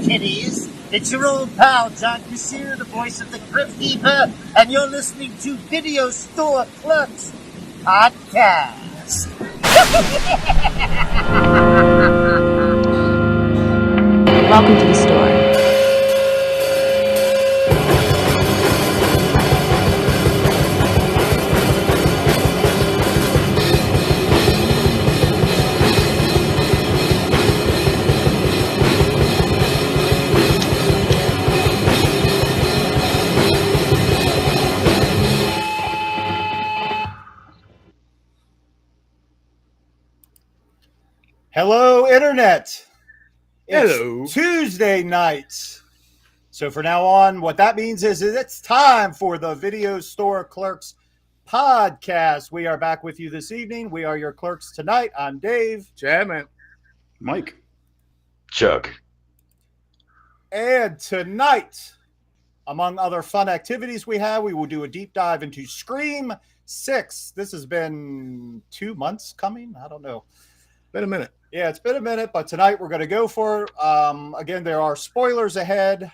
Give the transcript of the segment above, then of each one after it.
kiddies. It's your old pal, John Kassir, the voice of the Crypt Keeper, and you're listening to Video Store Clerks Podcast. Welcome to the store. Hello, Internet. Hello. It's Tuesday night. So for now on, what that means is it's time for the Video Store Clerks Podcast. We are back with you this evening. We are your clerks tonight. I'm Dave. Chapman. Mike. Chuck. And tonight, among other fun activities we have, we will do a deep dive into Scream 6. This has been 2 months coming. I don't know. Been a minute. Yeah, it's been a minute, but tonight we're going to go for it. Again, there are spoilers ahead,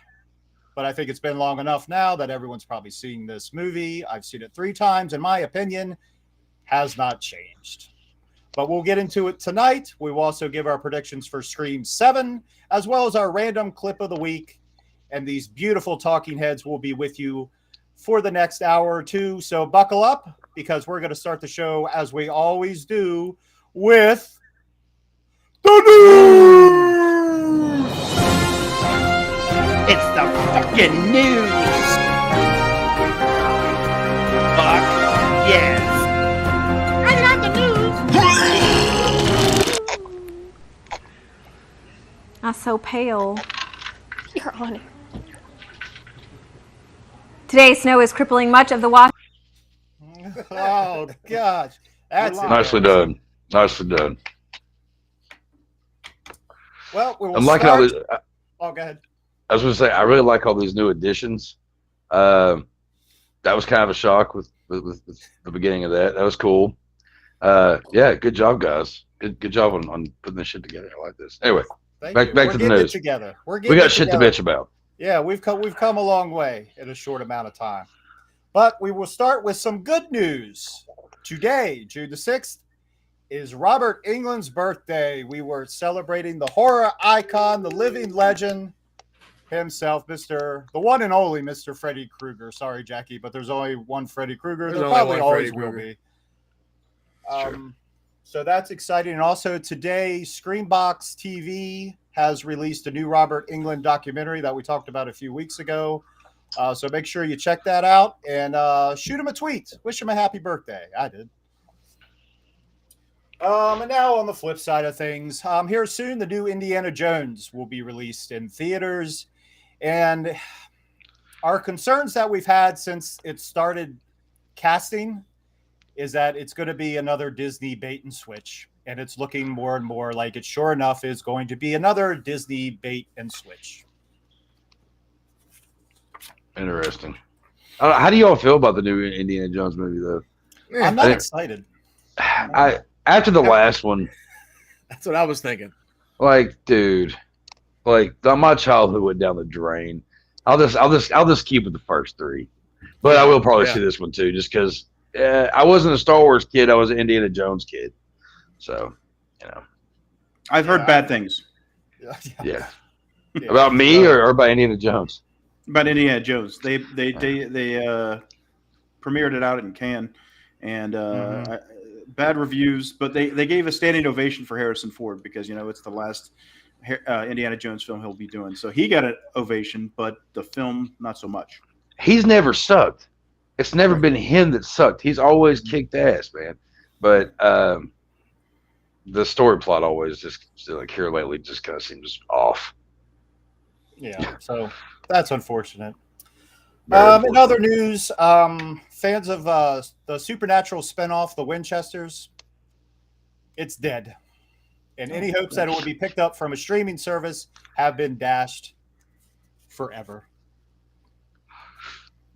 but I think it's been long enough now that everyone's probably seen this movie. I've seen it 3 times. In my opinion, has not changed. But we'll get into it tonight. We will also give our predictions for Scream 7, as well as our random clip of the week. And these beautiful talking heads will be with you for the next hour or two. So buckle up, because we're going to start the show, as we always do, with the news! It's the fucking news. Fuck yes. I love the news! I'm so pale. You're on it. Today's snow is crippling much of the water. Oh, gosh. That's Nicely done. Nicely done. Well, we will I'm liking all start. these. Oh, go ahead. I was going to say, I really like all these new additions. That was kind of a shock with the beginning of that. That was cool. Yeah, good job, guys. Good job on putting this shit together. I like this. Anyway, Thank back you. to We're the getting news. it together. We got shit to bitch about. Yeah, we've come a long way in a short amount of time. But we will start with some good news. Today, June the 6th, is Robert Englund's birthday. We were celebrating the horror icon, the living legend himself, the one and only Mr. Freddy Krueger. Sorry, Jackie, but there's only one Freddy Krueger. There's There only probably one always Freddy will Krueger. be. So that's exciting. And also today, Screambox TV has released a new Robert Englund documentary that we talked about a few weeks ago. So make sure you check that out and shoot him a tweet. Wish him a happy birthday. I did. And now on the flip side of things, here soon, the new Indiana Jones will be released in theaters. And our concerns that we've had since it started casting is that it's going to be another Disney bait and switch. And it's looking more and more like it sure enough is going to be another Disney bait and switch. Interesting. How do you all feel about the new Indiana Jones movie, though? I'm not excited. After the last one, That's what I was thinking. like, dude, like my childhood went down the drain. I'll just keep with the first 3, but I will probably see this one too, just because I wasn't a Star Wars kid. I was an Indiana Jones kid, so I've heard bad things yeah. About me or about Indiana Jones. about Indiana Jones. They premiered it out in Cannes, and bad reviews. But they gave a standing ovation for Harrison Ford because it's the last Indiana Jones film he'll be doing. So he got an ovation, but the film not so much. He's never sucked. It's never been him that sucked. He's always kicked ass, man. But the story plot always just like here lately just kind of seems off. Yeah, so that's unfortunate. Very In unfortunate. other news, fans of the Supernatural spinoff, The Winchesters, it's dead. And any hopes that it would be picked up from a streaming service have been dashed forever.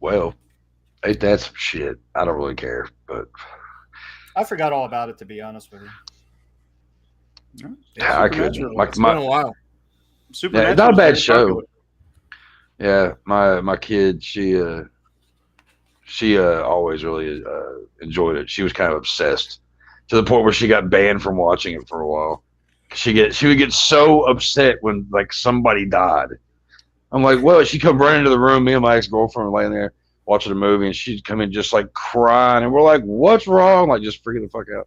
Well, ain't that some shit? I don't really care, but I forgot all about it, to be honest with you. I couldn't. It's been a while. Supernatural. Not a bad show. Yeah, my kid, she always really enjoyed it. She was kind of obsessed to the point where she got banned from watching it for a while. She would get so upset when like somebody died. I'm like, well, she'd come running into the room. Me and my ex-girlfriend were laying there watching a movie, and she'd come in just like crying, and we're like, what's wrong? Like just freaking the fuck out.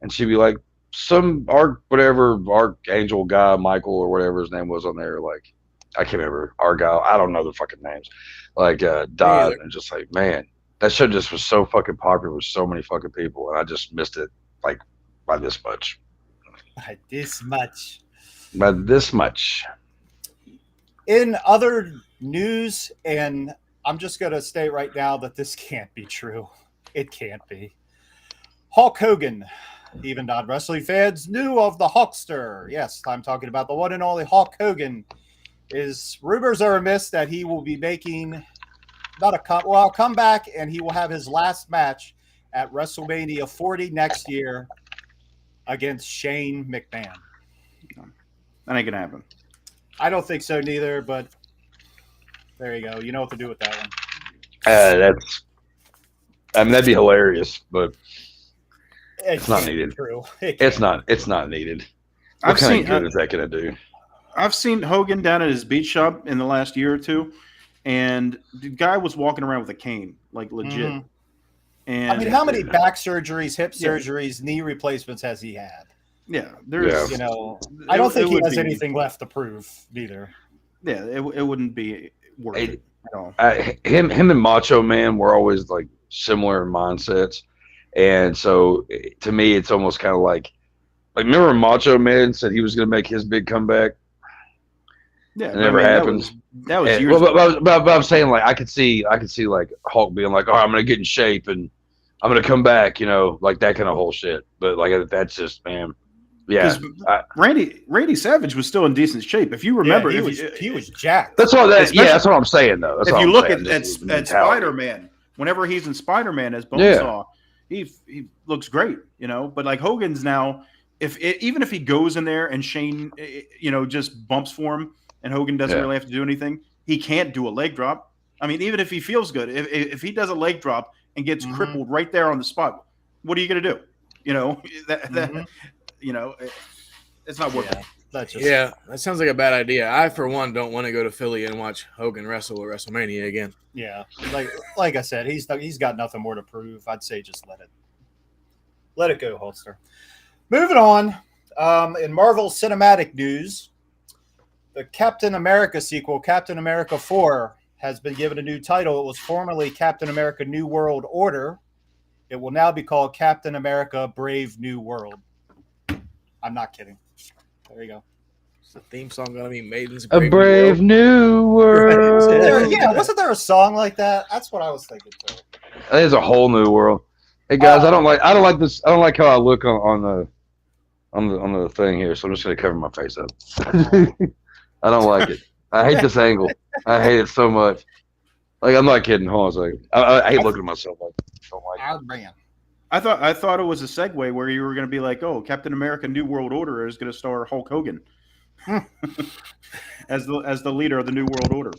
And she'd be like, some archangel guy, Michael or whatever his name was on there, like I can't remember, Argyle, I don't know the fucking names, like died, and just like, man, that show just was so fucking popular with so many fucking people, and I just missed it like by this much. By this much. By this much. In other news, and I'm just going to state right now that this can't be true. It can't be. Hulk Hogan. Even non-wrestling fans knew of the Hulkster. Yes, I'm talking about the one and only Hulk Hogan. Rumors are amiss that he will be making a comeback, and he will have his last match at WrestleMania 40 next year against Shane McMahon. That ain't gonna happen. I don't think so neither, but there you go. You know what to do with that one. That'd be hilarious, but it's not needed. True. It's not needed. What kind of good is that gonna do? I've seen Hogan down at his beach shop in the last year or two, and the guy was walking around with a cane, like legit. Mm-hmm. And I mean, how many back surgeries, hip surgeries, knee replacements has he had? Yeah, there's. You know, I don't think he has anything left to prove either. Yeah, it wouldn't be worth it at all. Him and Macho Man were always like similar mindsets, and so to me, it's almost kind of like remember Macho Man said he was going to make his big comeback. Yeah, it never happened. That was years ago. But I'm saying like I could see like Hulk being like, oh, I'm going to get in shape and I'm going to come back, you know, like that kind of whole shit. But like that's just, man. Yeah, Randy Savage was still in decent shape. If you remember, he was jacked. That's what that's what I'm saying though. If you look at Spider-Man, whenever he's in Spider-Man as Bonesaw, he looks great, you know. But like Hogan's now, even if he goes in there and Shane, you know, just bumps for him, and Hogan doesn't really have to do anything, he can't do a leg drop. I mean, even if he feels good, if he does a leg drop and gets crippled right there on the spot, what are you going to do? You know that. You know, it's not worth it. That sounds like a bad idea. I, for one, don't want to go to Philly and watch Hogan wrestle at WrestleMania again. Yeah, like I said, he's got nothing more to prove. I'd say just let it go, Holster. Moving on, in Marvel Cinematic news, the Captain America sequel, Captain America 4, has been given a new title. It was formerly Captain America New World Order. It will now be called Captain America Brave New World. I'm not kidding. There you go. Is the theme song going to be Maiden's A Brave New World? Yeah, wasn't there a song like that? That's what I was thinking too. I think it's a whole new world. Hey guys, I don't like this. I don't like how I look on the thing here, so I'm just going to cover my face up. I don't like it. I hate this angle. I hate it so much. Like I'm not kidding. Hold on a second. I hate looking at myself like. Don't like it. Man. I thought it was a segue where you were going to be like, oh, Captain America New World Order is going to star Hulk Hogan as the leader of the New World Order.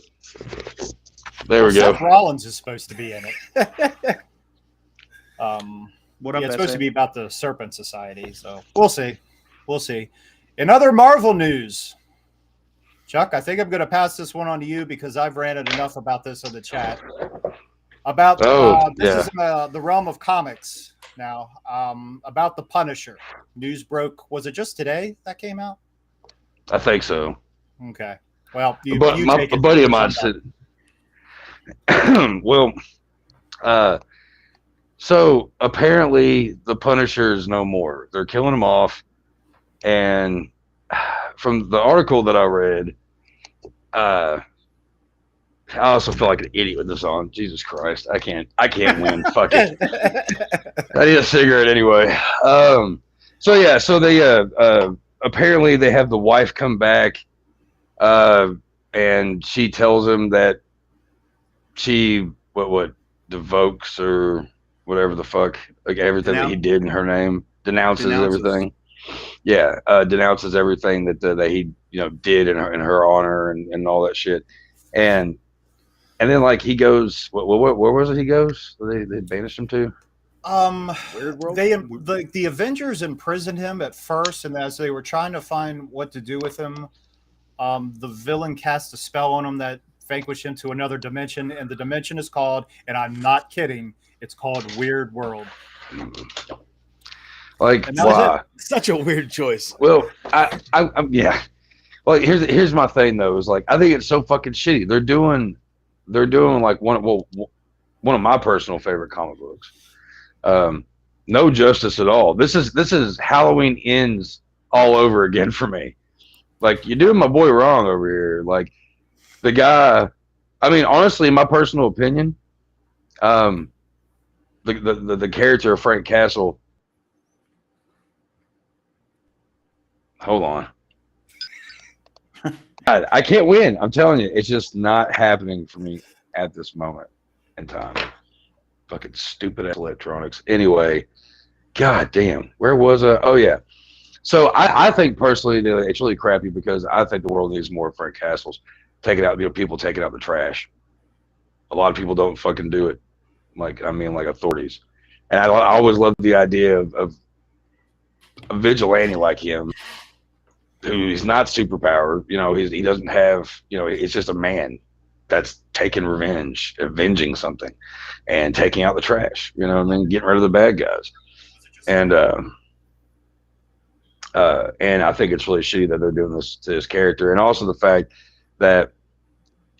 There we go. Seth Rollins is supposed to be in it. What it's supposed to be about the Serpent Society, so we'll see. In other Marvel news, Chuck, I think I'm going to pass this one on to you because I've ranted enough about this in the chat. About this is in the realm of comics now. About the Punisher. News broke. Was it just today that came out? I think so. Okay. Well, a buddy of mine said. Well, so apparently the Punisher is no more. They're killing him off, and from the article that I read, I also feel like an idiot with this on. Jesus Christ. I can't win. Fuck it. I need a cigarette anyway. So they apparently they have the wife come back and she tells him that she what devokes or whatever the fuck, like everything that he did in her name, denounces everything. denounces everything that he did in her honor and all that shit, and then like he goes, where was it? He goes? They banished him to. Weird World. The Avengers imprisoned him at first, and as they were trying to find what to do with him, the villain cast a spell on him that vanquished him to another dimension, and the dimension is called, and I'm not kidding, it's called Weird World. Like, why? Such a weird choice. Well, I'm yeah. Well, here's my thing though. Is like I think it's so fucking shitty. They're doing like one of my personal favorite comic books. No justice at all. This is Halloween Ends all over again for me. Like, you're doing my boy wrong over here. Like, the guy, I mean, honestly, in my personal opinion, the character of Frank Castle. Hold on. I can't win. I'm telling you, it's just not happening for me at this moment in time. Fucking stupid ass electronics. Anyway, god damn, where was I? Oh yeah. So I think personally that it's really crappy because I think the world needs more Frank Castles. Taking out, people taking out the trash. A lot of people don't fucking do it. Like authorities. And I always loved the idea of a vigilante like him, who's not superpowered. He doesn't have. It's just a man that's taking revenge, avenging something, and taking out the trash. You know what I mean? Getting rid of the bad guys. And I think it's really shitty that they're doing this to his character, and also the fact that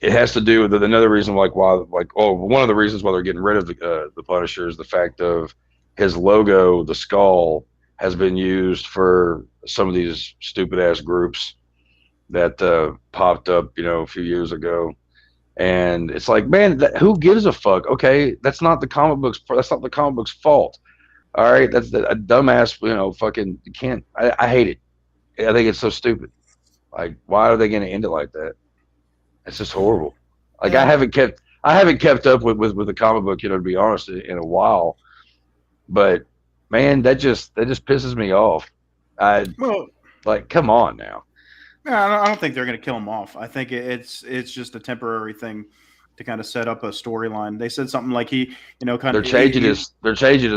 it has to do with another reason, one of the reasons why they're getting rid of the Punisher is the fact of his logo, the skull, has been used for some of these stupid ass groups that popped up, a few years ago. And it's like, man, who gives a fuck? Okay, that's not the comic book's fault. All right, that's a dumbass, fucking, you can't. I hate it. I think it's so stupid. Like, why are they going to end it like that? It's just horrible. Like, yeah. I haven't kept up with the comic book, to be honest, in a while. But man, that just pisses me off. Come on now. No, I don't think they're going to kill him off. I think it's just a temporary thing to kind of set up a storyline. They said something like they're changing his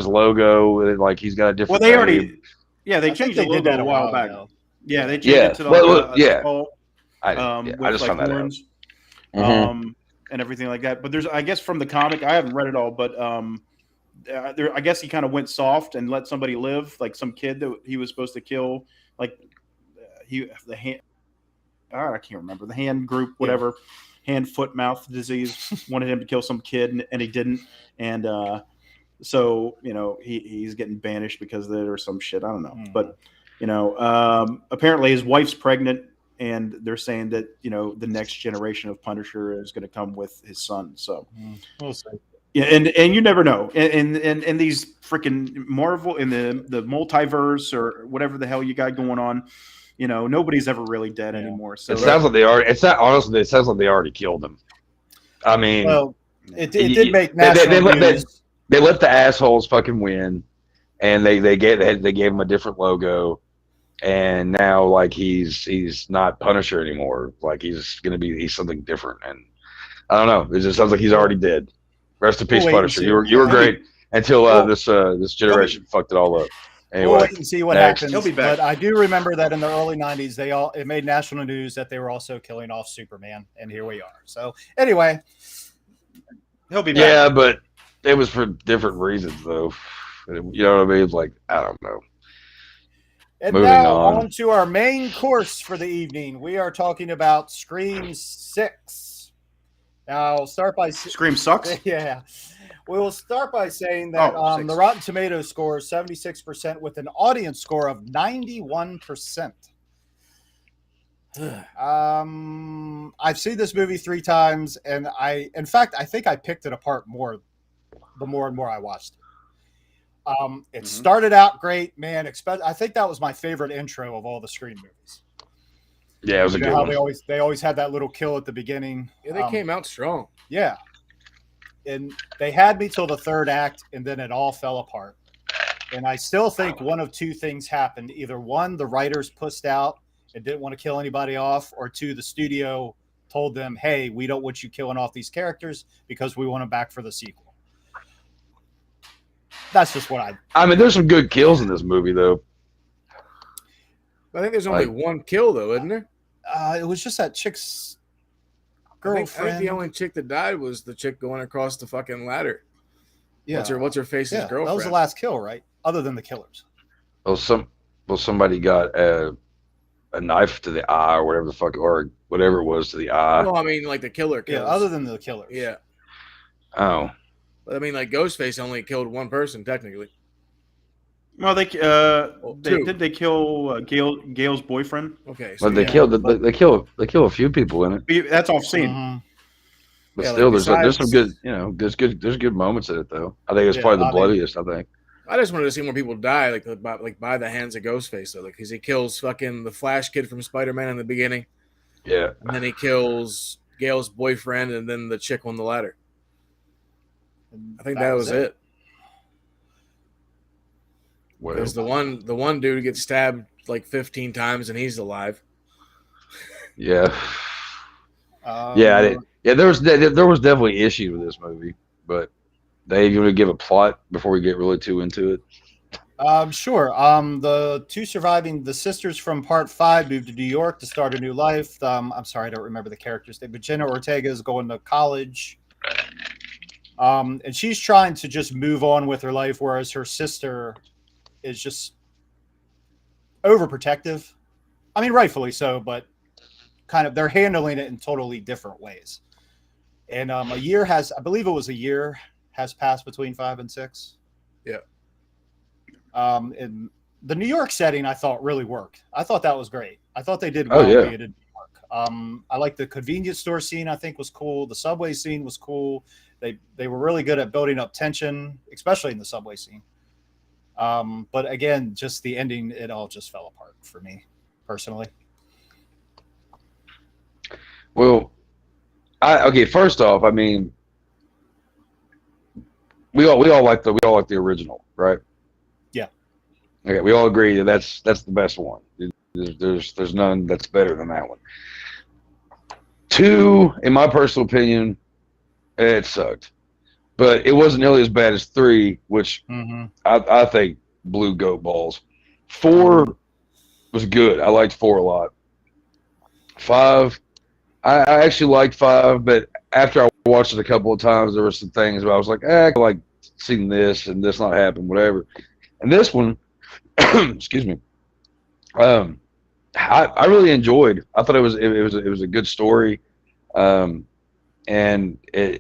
logo, like he's got a different. Well, they already, they changed the logo a while back. Yeah, they changed it to skull. I just found that out. And everything like that. But there's, I guess, from the comic, I haven't read it all, but I guess he kind of went soft and let somebody live, like some kid that he was supposed to kill, like the hand. I can't remember the hand group, whatever, hand, foot, mouth disease. Wanted him to kill some kid, and he didn't. And so he's getting banished because of it or some shit. I don't know, but apparently his wife's pregnant, and they're saying that the next generation of Punisher is going to come with his son. So we'll see. Yeah, and you never know. And these freaking Marvel in the multiverse or whatever the hell you got going on, nobody's ever really dead anymore. So it sounds like they already. It sounds like they already killed him. I mean, well, it did make national news. They let the assholes fucking win, and they gave him a different logo, and now like he's not Punisher anymore. Like he's something different, and I don't know. It just sounds like he's already dead. Rest in peace, Punisher. You were great until this generation fucked it all up. Anyway, we'll wait and see what happens. He'll be back. But I do remember that in the early '90s, it made national news that they were also killing off Superman, and here we are. So anyway, he'll be back. Yeah, but it was for different reasons, though. You know what I mean? Like, I don't know. And moving now on to our main course for the evening. We are talking about Scream 6. Now, I'll start by Scream sucks. Yeah. We will start by saying that the Rotten Tomatoes score is 76% with an audience score of 91%. I've seen this movie 3 times, and I think I picked it apart more the more and more I watched it. It started out great, man. I think that was my favorite intro of all the Scream movies. Yeah, it was a good one. They always had that little kill at the beginning. Yeah, they came out strong. Yeah. And they had me till the 3rd act, and then it all fell apart. And I still think one of two things happened. Either one, the writers pussed out and didn't want to kill anybody off, or two, the studio told them, hey, we don't want you killing off these characters because we want them back for the sequel. That's just what I mean, there's some good kills in this movie, though. I think there's only one kill, though, isn't there? It was just that chick's girlfriend. I think the only chick that died was the chick going across the fucking ladder. Yeah. What's her face's girlfriend? That was the last kill, right? Other than the killers. Well, somebody got a knife to the eye, or whatever the fuck, or whatever it was to the eye. No, I mean like the killer kills. Yeah, other than the killers. Yeah. Oh. I mean, like Ghostface only killed one person technically. Well, they kill Gail's boyfriend? Okay, But they kill a few people in it. That's off scene. Mm-hmm. But Yeah, still, like there's some good, there's good moments in it though. I think it's probably the bloodiest. I think. I just wanted to see more people die, like by the hands of Ghostface, though, because he kills fucking the Flash kid from Spider-Man in the beginning. Yeah. And then he kills Gail's boyfriend, and then the chick on the ladder. I think that was it. Well, Because the one dude gets stabbed like 15 times, and he's alive. Yeah. Yeah. There was definitely issues with this movie, but they even give a plot before we get really too into it. Sure. The two surviving, the sisters from Part 5 moved to New York to start a new life. I'm sorry, I don't remember the character's name, but Jenna Ortega is going to college. And she's trying to just move on with her life, whereas her sister is just overprotective. I mean, rightfully so, but kind of they're handling it in totally different ways. And I believe it was a year has passed between 5 and 6. Yeah. And the New York setting I thought really worked. I thought that was great. I thought they did well being in New York. I like the convenience store scene. I think was cool. The subway scene was cool. They were really good at building up tension, especially in the subway scene. But again, just the ending, it all just fell apart for me personally. Well, first off, I mean, we all like the original, right? Yeah. Okay, we all agree that that's the best one. There's none that's better than that one. 2, in my personal opinion, it sucked, but it wasn't nearly as bad as 3, which I think blew goat balls. 4 was good. I liked 4 a lot. 5, I actually liked 5, but after I watched it a couple of times, there were some things where I was like, I like seeing this and this not happen, whatever. And this one, excuse me, I really enjoyed. I thought it was a good story, and I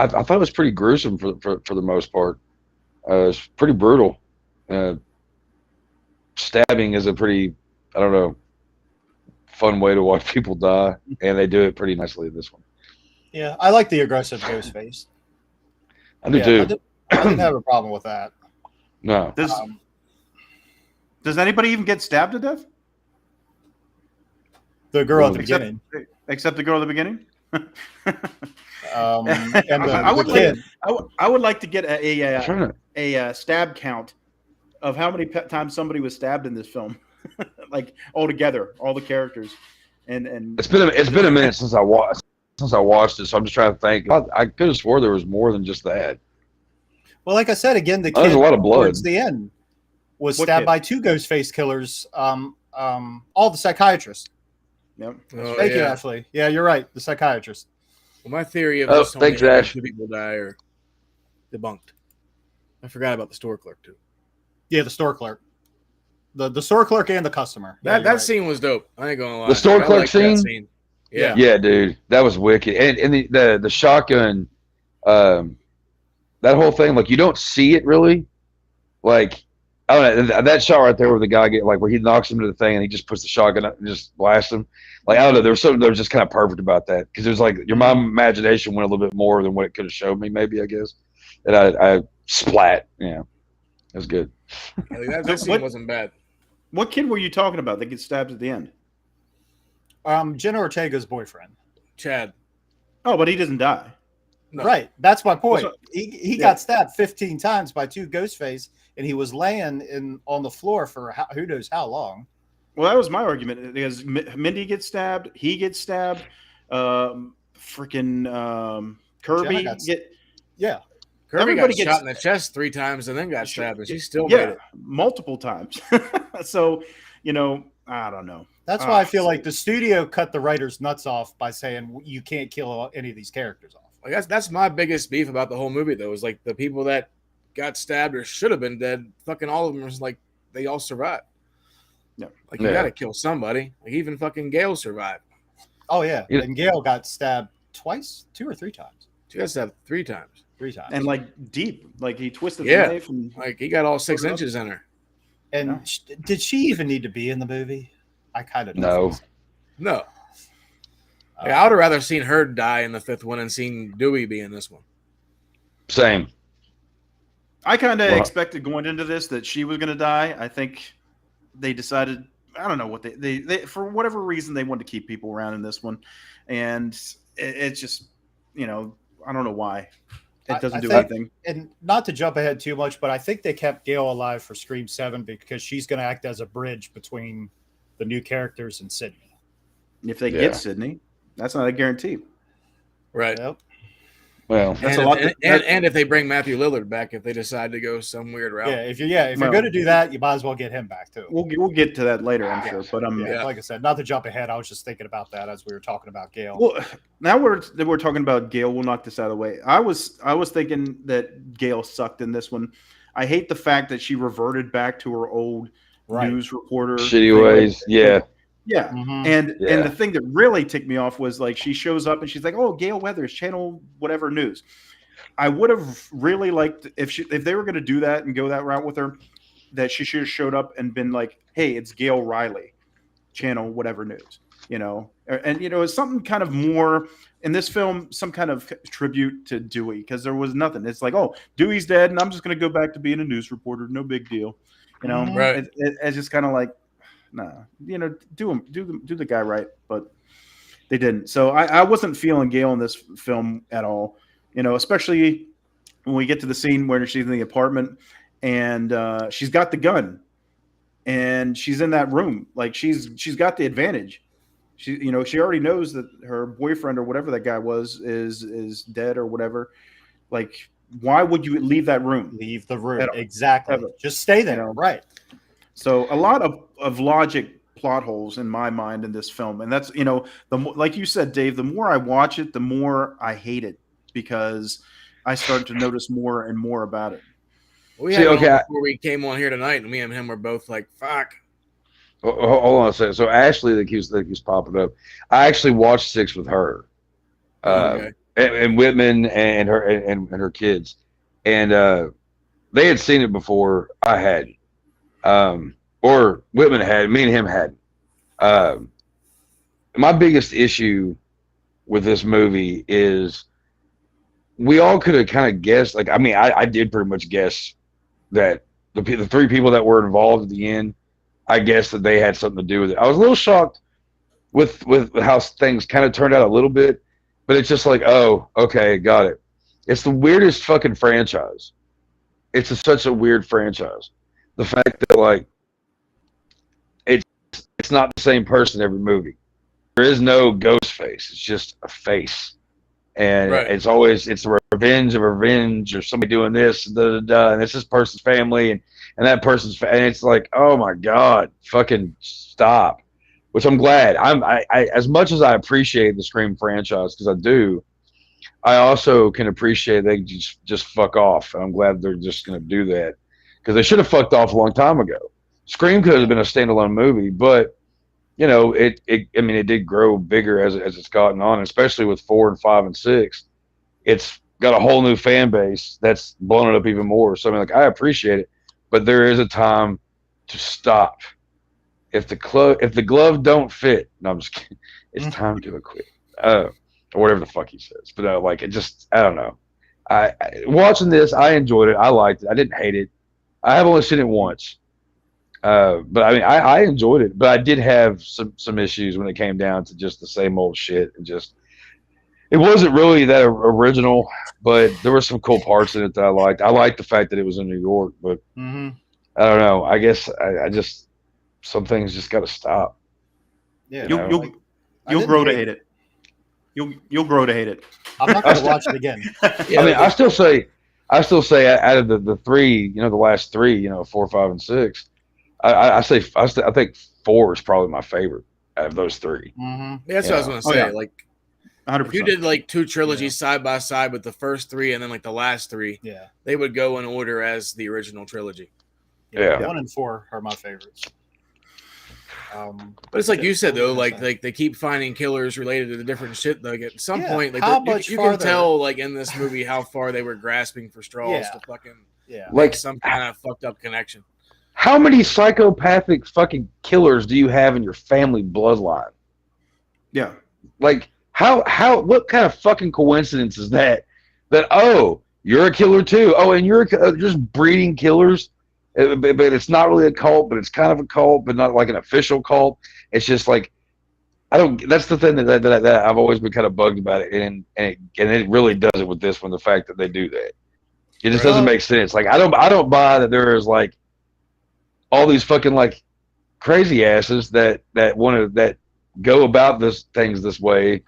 thought it was pretty gruesome for the most part. It's pretty brutal. Stabbing is a pretty, I don't know, fun way to watch people die, and they do it pretty nicely in this one. Yeah, I like the aggressive Ghostface. I do too. I didn't have a problem with that. No. Does anybody even get stabbed to death? The girl at the beginning. Except the girl at the beginning? I would like to get a stab count of how many times somebody was stabbed in this film, like altogether, all the characters. And it's been a minute since I watched it, so I'm just trying to think. I could have swore there was more than just that. Well, like I said, again, the kid there's a lot of blood towards the end was stabbed by 2 Ghostface killers. All the psychiatrists. Yep. Thank you, Ashley. Yeah, you're right. The psychiatrist. Well, my theory of this thanks, only Ash. 2 people die are debunked. I forgot about the store clerk too. Yeah, the store clerk. The store clerk and the customer. That scene was dope. I ain't gonna lie. The store clerk scene? Yeah. Yeah, dude, that was wicked. And the shotgun, that whole thing, like you don't see it really. Like I don't know, that shot right there where the guy where he knocks him to the thing and he just puts the shotgun up and just blasts him. Like I don't know, there was something that was just kind of perfect about that because it was like my imagination went a little bit more than what it could have showed me, maybe I guess. And I splat, it was good. Yeah, that scene wasn't bad. What kid were you talking about that gets stabbed at the end? Jenna Ortega's boyfriend. Chad. Oh, but he doesn't die. No. Right. That's my point. He got stabbed 15 times by 2 Ghostface, and he was laying on the floor for who knows how long. Well, that was my argument because Mindy gets stabbed, he gets stabbed, Kirby yeah. Kirby everybody got shot in the chest 3 times and then got stabbed, and she still made it multiple times. So, I don't know. That's why I feel like the studio cut the writers' nuts off by saying you can't kill any of these characters off. Like that's my biggest beef about the whole movie, though, is like the people that got stabbed or should have been dead, fucking all of them was like they all survived. Yeah. Like you gotta kill somebody. Like even fucking Gail survived. Oh yeah. And Gail got stabbed twice, 2 or 3 times. She got stabbed 3 times. 3 times. And like deep, like he twisted the knife and like he got all 6 inches in her. And did she even need to be in the movie? I kind of no. No. I would have rather seen her die in the 5th one and seen Dewey be in this one. Same. I kind of expected going into this that she was going to die. I think they decided, I don't know what they for whatever reason they wanted to keep people around in this one, and it's just I don't know why it doesn't do anything. And not to jump ahead too much, but I think they kept Gail alive for Scream 7 because she's going to act as a bridge between the new characters and Sydney. If they get Sydney, that's not a guarantee. Right. Yep. Well, that's a lot. And if they bring Matthew Lillard back, if they decide to go some weird route. Yeah, if you're going to do that, you might as well get him back too. We'll get to that later, I'm sure. But like I said, not to jump ahead, I was just thinking about that as we were talking about Gail. Well, now we're talking about Gail. We'll knock this out of the way. I was thinking that Gail sucked in this one. I hate the fact that she reverted back to her old news reporter shitty ways. Yeah. Yeah. Mm-hmm. And the thing that really ticked me off was like she shows up and she's like, "Oh, Gail Weathers, channel whatever news." I would have really liked if they were going to do that and go that route with her, that she should have showed up and been like, "Hey, it's Gail Riley, channel whatever news," and it's something kind of more in this film, some kind of tribute to Dewey, because there was nothing. It's like, "Oh, Dewey's dead, and I'm just going to go back to being a news reporter. No big deal," Right? It's just kind of like. Nah, do the guy right, but they didn't. So I wasn't feeling Gail in this film at all. Especially when we get to the scene where she's in the apartment and she's got the gun and she's in that room. Like she's got the advantage. She already knows that her boyfriend or whatever that guy was is dead or whatever. Like, why would you leave that room? Leave the room. Exactly. Just stay there. Right. So a lot of logic plot holes in my mind in this film. And that's, like you said, Dave, the more I watch it, the more I hate it because I started to notice more and more about it. Before we came on here tonight, and me and him were both like, fuck. Hold on a second. So Ashley that keeps popping up. I actually watched 6 with her. And Whitman and her kids. And they had seen it before I had. Or Whitman had, me and him had. My biggest issue with this movie is we all could have kind of guessed. Like, I mean, I did pretty much guess that the 3 people that were involved at the end, I guessed that they had something to do with it. I was a little shocked with how things kind of turned out a little bit, but it's just like, oh, okay, got it. It's the weirdest fucking franchise. It's such a weird franchise. The fact that like it's not the same person every movie. There is no ghost face. It's just a face, and it's a revenge or somebody doing this, and it's this person's family and that person's and it's like, oh my god, fucking stop. Which I'm glad. I as much as I appreciate the Scream franchise because I do, I also can appreciate they just fuck off. And I'm glad they're just going to do that. Because they should have fucked off a long time ago. Scream could have been a standalone movie, but it did grow bigger as it's gotten on, especially with 4 and 5 and 6. It's got a whole new fan base that's blown it up even more. So I appreciate it, but there is a time to stop. If the glove don't fit, no, I'm just kidding. It's time to quit. Or whatever the fuck he says. But I don't know. Watching this, I enjoyed it. I liked it. I didn't hate it. I have only seen it once, but I enjoyed it. But I did have some issues when it came down to just the same old shit and just It wasn't really that original, but there were some cool parts in it that I liked. I liked the fact that it was in New York, but Mm-hmm. I don't know. I guess I just some things just got to stop. Yeah, You'll grow to hate it. You'll grow to hate it. I'm not going to watch it again. I mean, I still say out of the three, the last three, 4, 5, and 6, I think 4 is probably my favorite out of those 3. Mm-hmm. That's what I was going to say. yeah. Like, 100%. if you did like 2 trilogies side by side with the first 3 and then like the last 3, they would go in order as the original trilogy. Yeah. 1 and 4 are my favorites. But it's like you said though, like they keep finding killers related to the different shit. Like at some point, like you can tell, like in this movie, how far they were grasping for straws to fucking like some kind of fucked up connection. How many psychopathic fucking killers do you have in your family bloodline? Yeah. Like what kind of fucking coincidence is that oh, you're a killer too. Oh, and you're just breeding killers. But it's not really a cult, but it's kind of a cult, but not like an official cult. It's just like that's the thing that I've always been kind of bugged about it, and it really does it with this one. The fact that they do that, it just doesn't make sense. Like I don't buy that there is like all these fucking like crazy asses that go about things this way.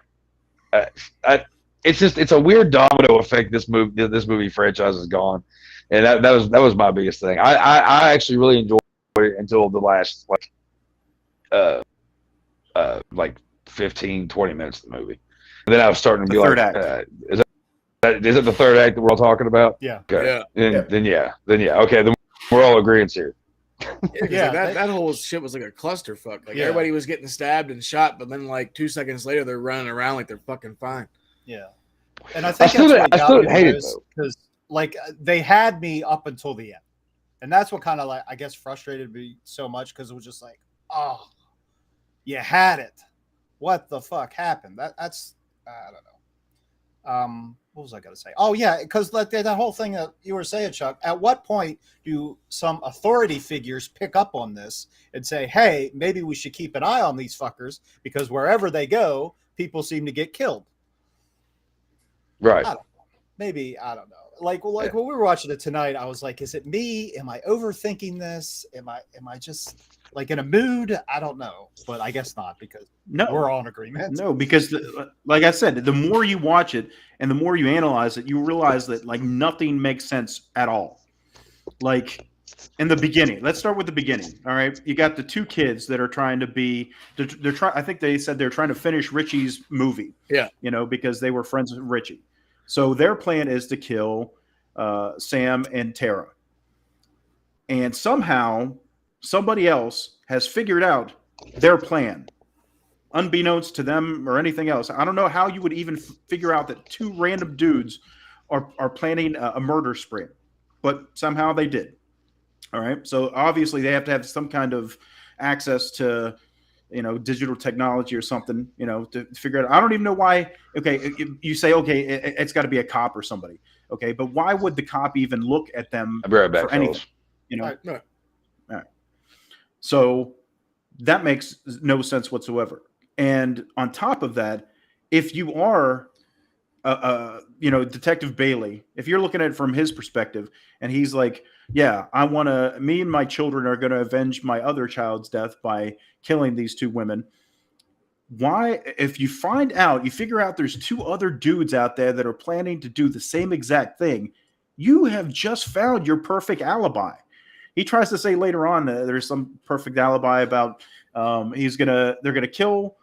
It's a weird domino effect. This movie franchise has gone. And that was my biggest thing. I actually really enjoyed it until the last like 15, 20 minutes of the movie. And then I was starting to be like, is it the third act that we're all talking about? Yeah. Okay. Yeah. Then yeah. Okay. Then we're all agreeing here. That whole shit was like a clusterfuck. Like everybody was getting stabbed and shot, but then like 2 seconds later they're running around like they're fucking fine. Yeah. And I think I still hate it though. Because like they had me up until the end, and that's what kind of like I guess frustrated me so much, because it was just like, oh, you had it. What the fuck happened? That's I don't know. What was I gonna say? Oh yeah, because like that whole thing that you were saying, Chuck. At what point do some authority figures pick up on this and say, hey, maybe we should keep an eye on these fuckers, because wherever they go, people seem to get killed. Right. I don't know. Maybe I don't know. Like when we were watching it tonight, I was like, is it me? Am I overthinking this? Am I just like in a mood? I don't know, but I guess not, because we're all in agreement. No, because like I said, the more you watch it and the more you analyze it, you realize that like nothing makes sense at all. Like in the beginning, let's start with the beginning. All right, you got the 2 kids that are trying to be. They're trying. I think they said they're trying to finish Richie's movie. Yeah, because they were friends with Richie. So their plan is to kill Sam and Tara. And somehow somebody else has figured out their plan, unbeknownst to them or anything else. I don't know how you would even figure out that 2 random dudes are planning a murder spree, but somehow they did. All right. So obviously they have to have some kind of access to digital technology or something, to figure out. I don't even know why. Okay, you say, okay, it's got to be a cop or somebody. Okay, but why would the cop even look at them for anything? Right. All right. So that makes no sense whatsoever. And on top of that, if you are, Detective Bailey, if you're looking at it from his perspective, and he's like, yeah, me and my children are going to avenge my other child's death by killing these 2 women. Why, if you figure out there's 2 other dudes out there that are planning to do the same exact thing, you have just found your perfect alibi. He tries to say later on that there's some perfect alibi about they're going to kill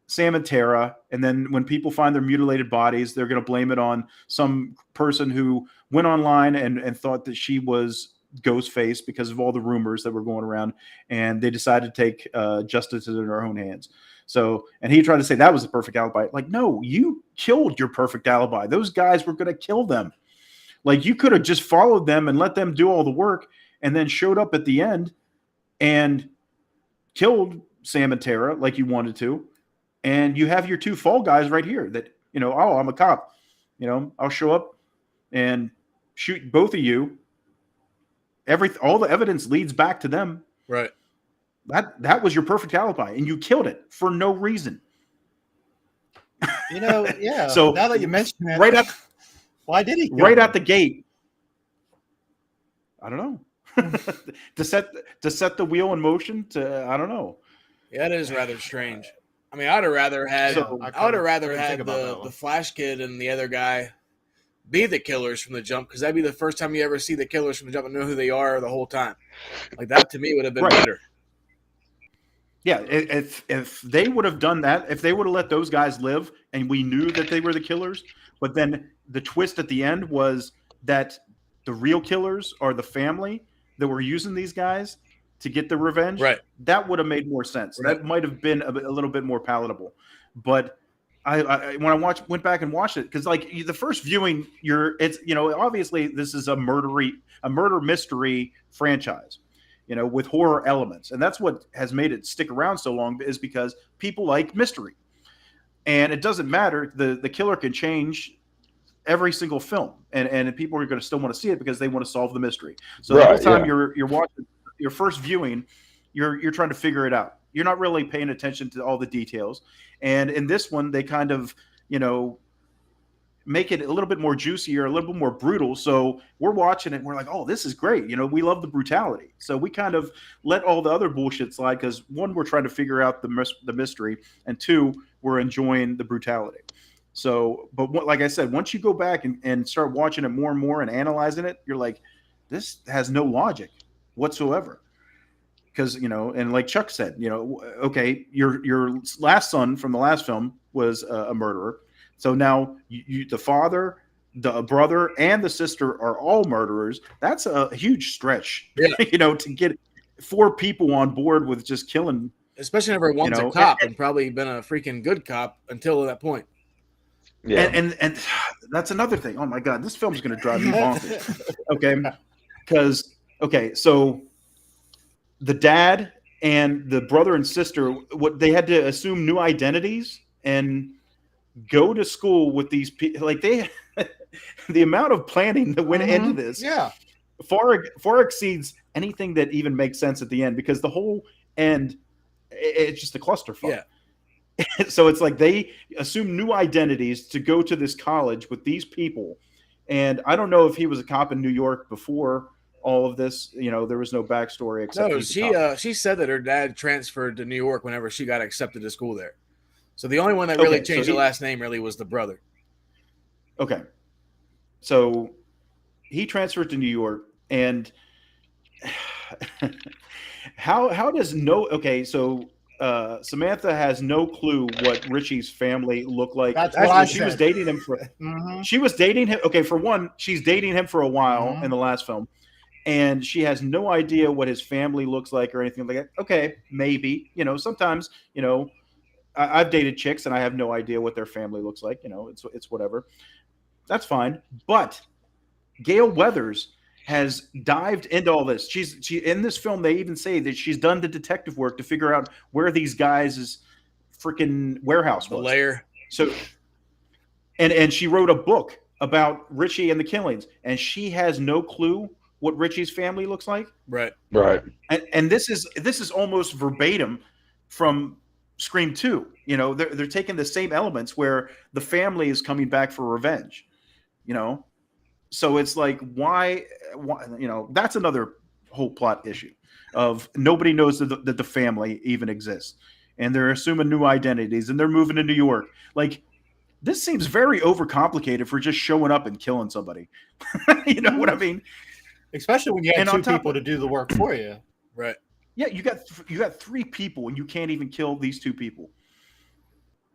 Sam and Tara, and then when people find their mutilated bodies, they're going to blame it on some person who went online and thought that she was Ghostface because of all the rumors that were going around, and they decided to take justice in their own hands. So, and he tried to say that was the perfect alibi. Like, no, you killed your perfect alibi. Those guys were going to kill them. Like, you could have just followed them and let them do all the work, and then showed up at the end and killed Sam and Tara like you wanted to. And you have your 2 fall guys right here that, I'm a cop. I'll show up and shoot both of you. All the evidence leads back to them. Right. That was your perfect alibi, and you killed it for no reason. Yeah. So now that you mention it, why did he? Right out the gate. I don't know. to set the wheel in motion. I don't know. Yeah, that is rather strange. I mean, I would have rather had the Flash kid and the other guy be the killers from the jump, because that'd be the first time you ever see the killers from the jump and know who they are the whole time. Like, that to me would have been better. Yeah, if they would have done that, if they would have let those guys live and we knew that they were the killers, but then the twist at the end was that the real killers are the family that were using these guys to get the revenge, right? That would have made more sense. Right. That might have been a little bit more palatable. But I when I went back and watched it, because like the first viewing, obviously this is a murder mystery franchise, with horror elements, and that's what has made it stick around so long, is because people like mystery, and it doesn't matter. The killer can change every single film, and people are going to still want to see it because they want to solve the mystery. So the whole time you're watching your first viewing, you're trying to figure it out. You're not really paying attention to all the details. And in this one, they kind of, make it a little bit more juicy or a little bit more brutal. So we're watching it and we're like, oh, this is great. We love the brutality. So we kind of let all the other bullshit slide because, one, we're trying to figure out the mystery, and two, we're enjoying the brutality. So, but like I said, once you go back and start watching it more and more and analyzing it, you're like, this has no logic whatsoever. Because, and like Chuck said, okay, your last son from the last film was a murderer. So now the father, the brother, and the sister are all murderers. That's a huge stretch, to get 4 people on board with just killing. Especially if one's a cop and probably been a freaking good cop until that point. Yeah. And that's another thing. Oh my God, this film's going to drive me bonkers. Okay. So the dad and the brother and sister, what they had to assume new identities and go to school with these people. Like the amount of planning that went into this, far exceeds anything that even makes sense at the end, because the whole end, it's just a clusterfuck. Yeah. So it's like they assume new identities to go to this college with these people. And I don't know if he was a cop in New York before all of this. There was no backstory except she said that her dad transferred to New York whenever she got accepted to school there. So the only one that really changed the last name really was the brother. Okay. So he transferred to New York, and how does Samantha has no clue what Richie's family looked like. That's what she was dating him for. She was dating him. Okay, for one, she's dating him for a while in the last film, and she has no idea what his family looks like or anything like that. Okay, maybe sometimes I've dated chicks and I have no idea what their family looks like. It's whatever. That's fine. But Gail Weathers has dived into all this. She in this film, they even say that she's done the detective work to figure out where these guys' freaking warehouse was. The lair. So, and she wrote a book about Richie and the killings, and she has no clue what Richie's family looks like. Right. And this is almost verbatim from Scream 2. They're taking the same elements where the family is coming back for revenge. So it's like, why that's another whole plot issue of nobody knows that the family even exists, and they're assuming new identities, and they're moving to New York. Like, this seems very overcomplicated for just showing up and killing somebody. You know what I mean? Especially when you have 2 people to do the work for you. Right. Yeah, you got 3 people, and you can't even kill these 2 people.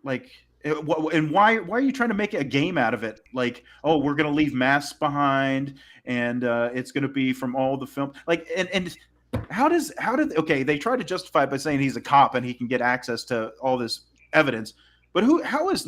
Like, and why are you trying to make a game out of it? Like, oh, we're gonna leave masks behind, and it's gonna be from all the film. Like, and how did they try to justify it by saying he's a cop and he can get access to all this evidence, but how is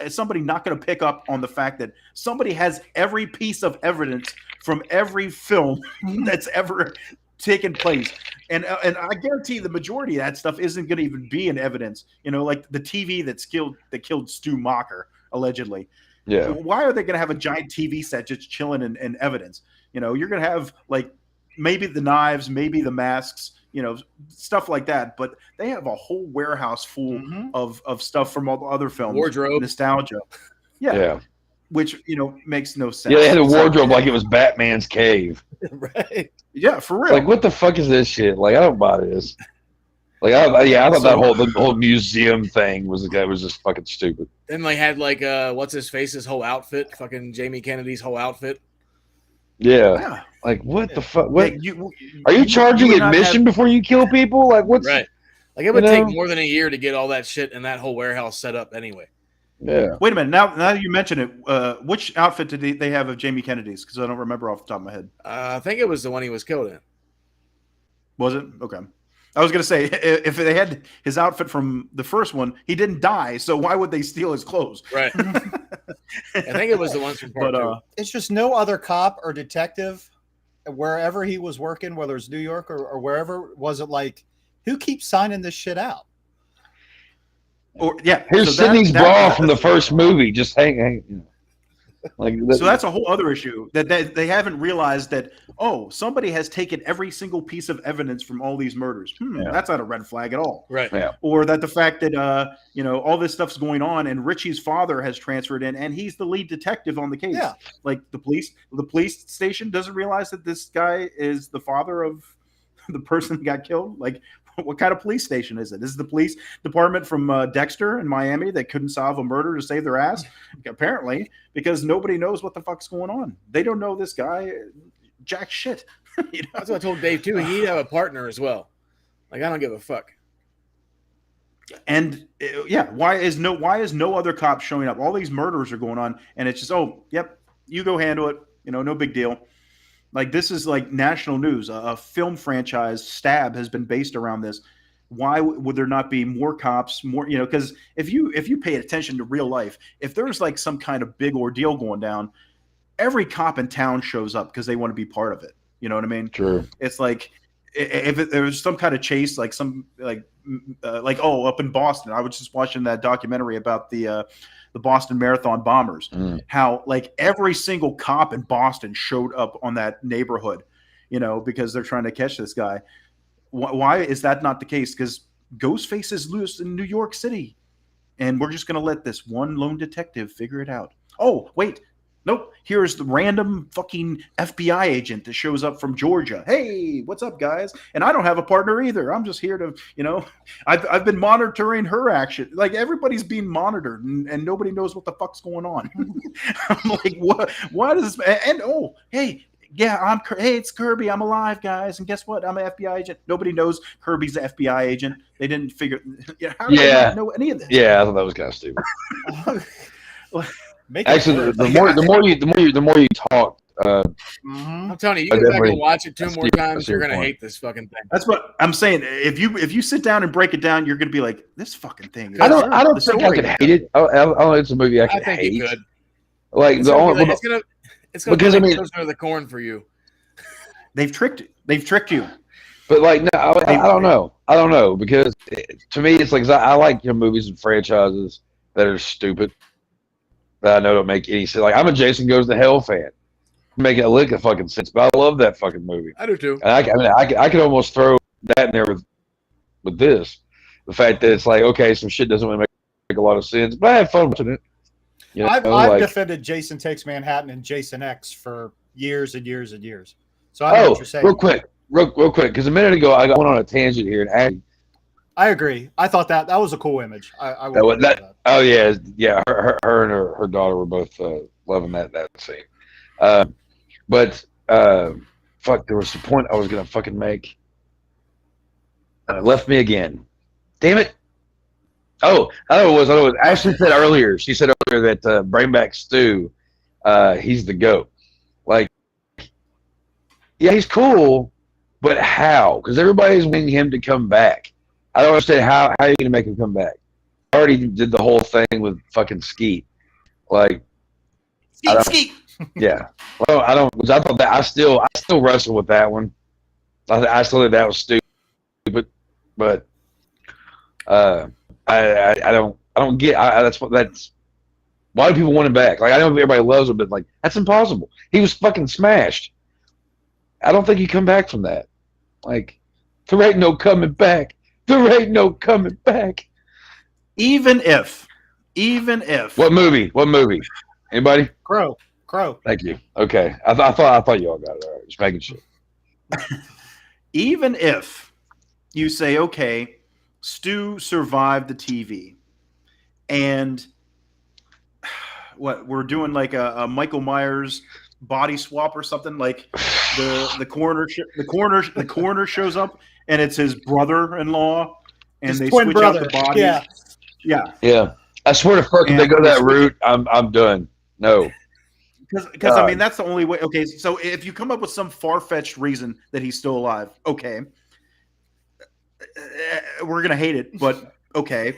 somebody not going to pick up on the fact that somebody has every piece of evidence from every film that's ever taken place, and I guarantee the majority of that stuff isn't going to even be in evidence. Like the TV that killed Stu Macher allegedly. Yeah. Why are they going to have a giant TV set just chilling in evidence? You're going to have like maybe the knives, maybe the masks, stuff like that. But they have a whole warehouse full of stuff from all the other films. Wardrobe. Nostalgia. Yeah. Which, makes no sense. Yeah, they had a wardrobe like it was Batman's cave. Right. Yeah, for real. Like, what the fuck is this shit? Like, I don't buy this. Like, I thought the whole museum thing was just fucking stupid. Then they had what's his face's whole outfit, fucking Jamie Kennedy's whole outfit. Yeah. Like, what the fuck? What are you charging admission before you kill people? Like, what's right? Like, it would take more than a year to get all that shit in that whole warehouse set up anyway. Yeah. Wait a minute. Now that you mention it, which outfit did they have of Jamie Kennedy's? Because I don't remember off the top of my head. I think it was the one he was killed in. Was it? Okay. I was going to say, if they had his outfit from the first one, he didn't die, so why would they steal his clothes? Right. I think it was the ones from part two. It's just no other cop or detective, wherever he was working, whether it's New York or wherever, was it like, who keeps signing this shit out? Or yeah, here's Sydney's bra from the first movie. Just hang. So that's a whole other issue that they haven't realized that. Oh, somebody has taken every single piece of evidence from all these murders. That's not a red flag at all. Right. Yeah. Or that the fact that all this stuff's going on and Richie's father has transferred in and he's the lead detective on the case. Yeah. Like the police station doesn't realize that this guy is the father of the person that got killed. Like, what kind of police station is it? Is it the police department from Dexter in Miami that couldn't solve a murder to save their ass? Apparently, because nobody knows what the fuck's going on. They don't know this guy jack shit. That's what I told Dave too. He'd have a partner as well. Like, I don't give a fuck. And why is no other cop showing up? All these murders are going on, and it's just, you go handle it. No big deal. Like, this is like national news. A film franchise, Stab, has been based around this. Why would there not be more cops? More, because if you pay attention to real life, if there's like some kind of big ordeal going down, every cop in town shows up because they want to be part of it. You know what I mean? True. It's like if there's some kind of chase, like up in Boston. I was just watching that documentary about the Boston Marathon bombers, how like every single cop in Boston showed up on that neighborhood, because they're trying to catch this guy. Why is that not the case? Because Ghostface is loose in New York City, and we're just going to let this one lone detective figure it out. Oh, wait. Nope. Here's the random fucking FBI agent that shows up from Georgia. Hey, what's up, guys? And I don't have a partner either. I'm just here to, I've been monitoring her action. Like, everybody's being monitored, and nobody knows what the fuck's going on. I'm like, what? Why does this? And hey, it's Kirby. I'm alive, guys. And guess what? I'm an FBI agent. Nobody knows Kirby's an FBI agent. They didn't figure. How do they not know any of this? Yeah, I thought that was kind of stupid. Actually, the more you talk, I'm telling you, go back and watch it two more times. You're gonna hate this fucking thing. That's what I'm saying. If you sit down and break it down, you're gonna be like, this fucking thing. I don't think I could hate it. I don't know. It's a movie I think hate. You could. Like it's gonna because be like closer to the corn for you. They've tricked you. But like, no, I don't know. I don't know, because to me, it's like, I like movies and franchises that are stupid, that I know don't make any sense. Like, I'm a Jason Goes to Hell fan. Make a lick of fucking sense, but I love that fucking movie. I do too. And I could almost throw that in there with this. The fact that it's like, okay, some shit doesn't really make a lot of sense, but I have fun watching it. I've defended Jason Takes Manhattan and Jason X for years and years and years. So I know what you're saying. Real quick, because a minute ago I went on a tangent here and I agree. I thought that was a cool image. That. Oh yeah. Her and her daughter were both loving that scene. But fuck, there was a point I was gonna fucking make. And it left me again. Damn it. Oh, I know it was. Ashley said earlier. She said earlier that Brainback Stu, he's the GOAT. Like, yeah, he's cool, but how? Because everybody's wanting him to come back. I don't understand how are you going to make him come back? I already did the whole thing with fucking Skeet. Like, Skeet. Yeah. Well, I don't. I thought that I still wrestle with that one. I still think that was stupid, but I don't get. That's why do people want him back? Like, I know everybody loves him, but like, that's impossible. He was fucking smashed. I don't think you come back from that. Like, There ain't no coming back. There ain't no coming back. Even if. What movie? Anybody? Crow. Thank you. Okay, I thought you all got it. All right, just making sure. Even if you say, okay, Stu survived the TV, and what we're doing like a Michael Myers body swap or something, like the coroner shows up and it's his brother-in-law, and His they twin switch brother. out the bodies. Yeah. I swear to fuck, if they go that route, I'm done. No. Because I mean, that's the only way. Okay, so if you come up with some far-fetched reason that he's still alive, okay, we're gonna hate it, but okay.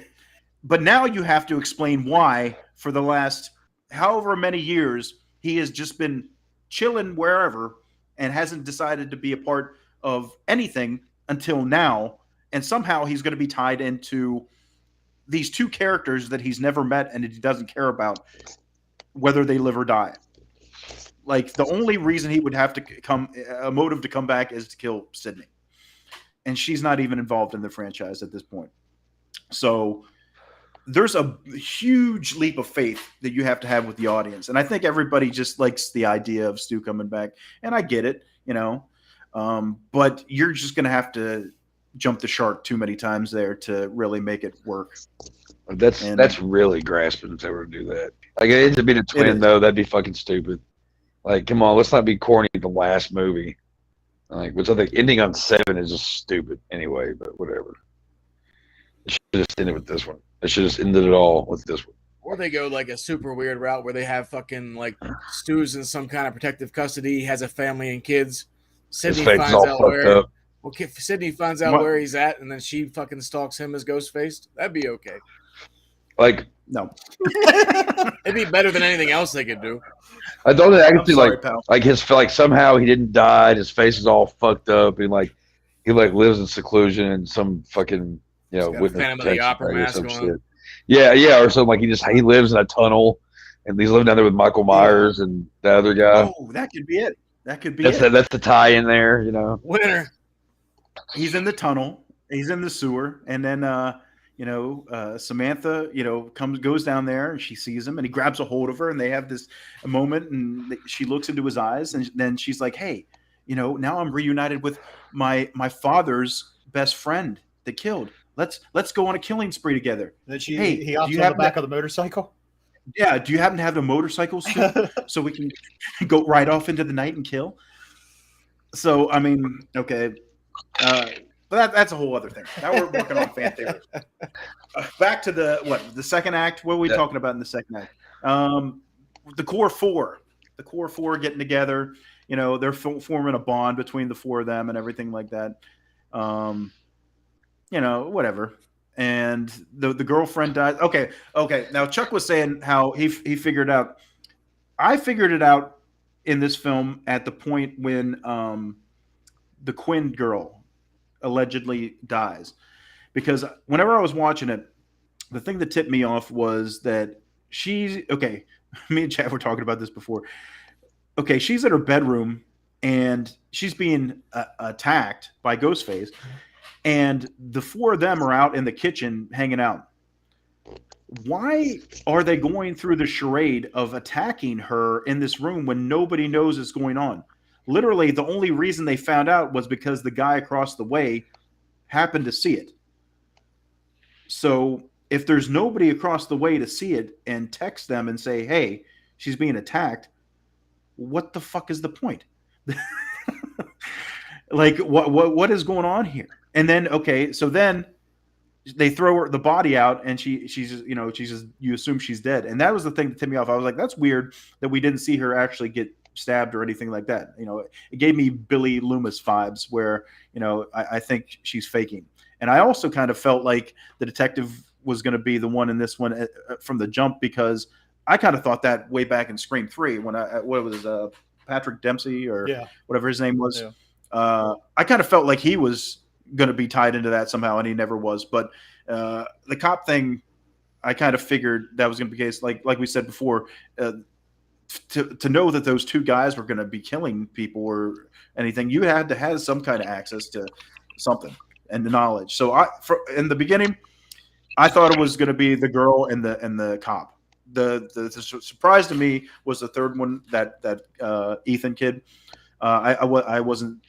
But now you have to explain why, for the last however many years, he has just been chilling wherever and hasn't decided to be a part of anything until now, and somehow he's going to be tied into these two characters that he's never met and that he doesn't care about, whether they live or die. Like, the only reason he would have to a motive to come back is to kill Sydney. And she's not even involved in the franchise at this point. So there's a huge leap of faith that you have to have with the audience. And I think everybody just likes the idea of Stu coming back. And I get it, but you're just going to have to jump the shark too many times there to really make it work. That's really grasping if they were to do that. Like, it to be the twin, though, that'd be fucking stupid. Like, come on, let's not be corny at the last movie. Like, which I think ending on 7 is just stupid anyway, but whatever. They should have just ended with this one. They should have just ended it all with this one. Or they go like a super weird route where they have fucking like Stu's in some kind of protective custody. He has a family and kids. Sydney finds out where. Well, Sydney finds out where he's at, and then she fucking stalks him as Ghostface. That'd be okay. Like, no, it'd be better than anything else they could do. I thought it actually like somehow he didn't die. His face is all fucked up, and like he lives in seclusion in some fucking witness Phantom of the Opera mask some on. shit. Yeah, or something like he lives in a tunnel, and he's living down there with Michael Myers and the other guy. Oh, that could be it. That's the tie in there, Winner. He's in the tunnel. He's in the sewer, and then Samantha, goes down there and she sees him and he grabs a hold of her and they have this moment and she looks into his eyes and then she's like, hey, now I'm reunited with my father's best friend that killed. Let's go on a killing spree together. Then he hops on the back of the motorcycle. Yeah. Do you happen to have a motorcycle so we can go right off into the night and kill? So, I mean, okay. But that's a whole other thing. Now we're working on fan theories. Back to the second act. What are we talking about in the second act? The core four. The core four getting together. They're forming a bond between the four of them and everything like that. Whatever. And the girlfriend dies. Okay. Now Chuck was saying how he figured out. I figured it out in this film at the point when the Quinn girl allegedly dies, because whenever I was watching it, the thing that tipped me off was that she's okay. Me and Chad were talking about this before. Okay, she's in her bedroom and she's being attacked by Ghostface, and the four of them are out in the kitchen hanging out. Why are they going through the charade of attacking her in this room when nobody knows what's going on? Literally, the only reason they found out was because the guy across the way happened to see it. So if there's nobody across the way to see it and text them and say, hey, she's being attacked, what the fuck is the point? Like, what is going on here? And then, okay, so then they throw the body out and she's just, you assume she's dead. And that was the thing that tipped me off. I was like, that's weird that we didn't see her actually get stabbed or anything like that. It gave me Billy Loomis vibes where, I think she's faking. And I also kind of felt like the detective was going to be the one in this one from the jump, because I kind of thought that way back in Scream 3 when Patrick Dempsey or whatever his name was. Yeah. I kind of felt like he was going to be tied into that somehow, and he never was. But the cop thing, I kind of figured that was going to be the case. Like we said before, to know that those two guys were going to be killing people or anything, you had to have some kind of access to something and the knowledge. So in the beginning, I thought it was going to be the girl and the cop. The surprise to me was the third one, that Ethan kid. I wasn't,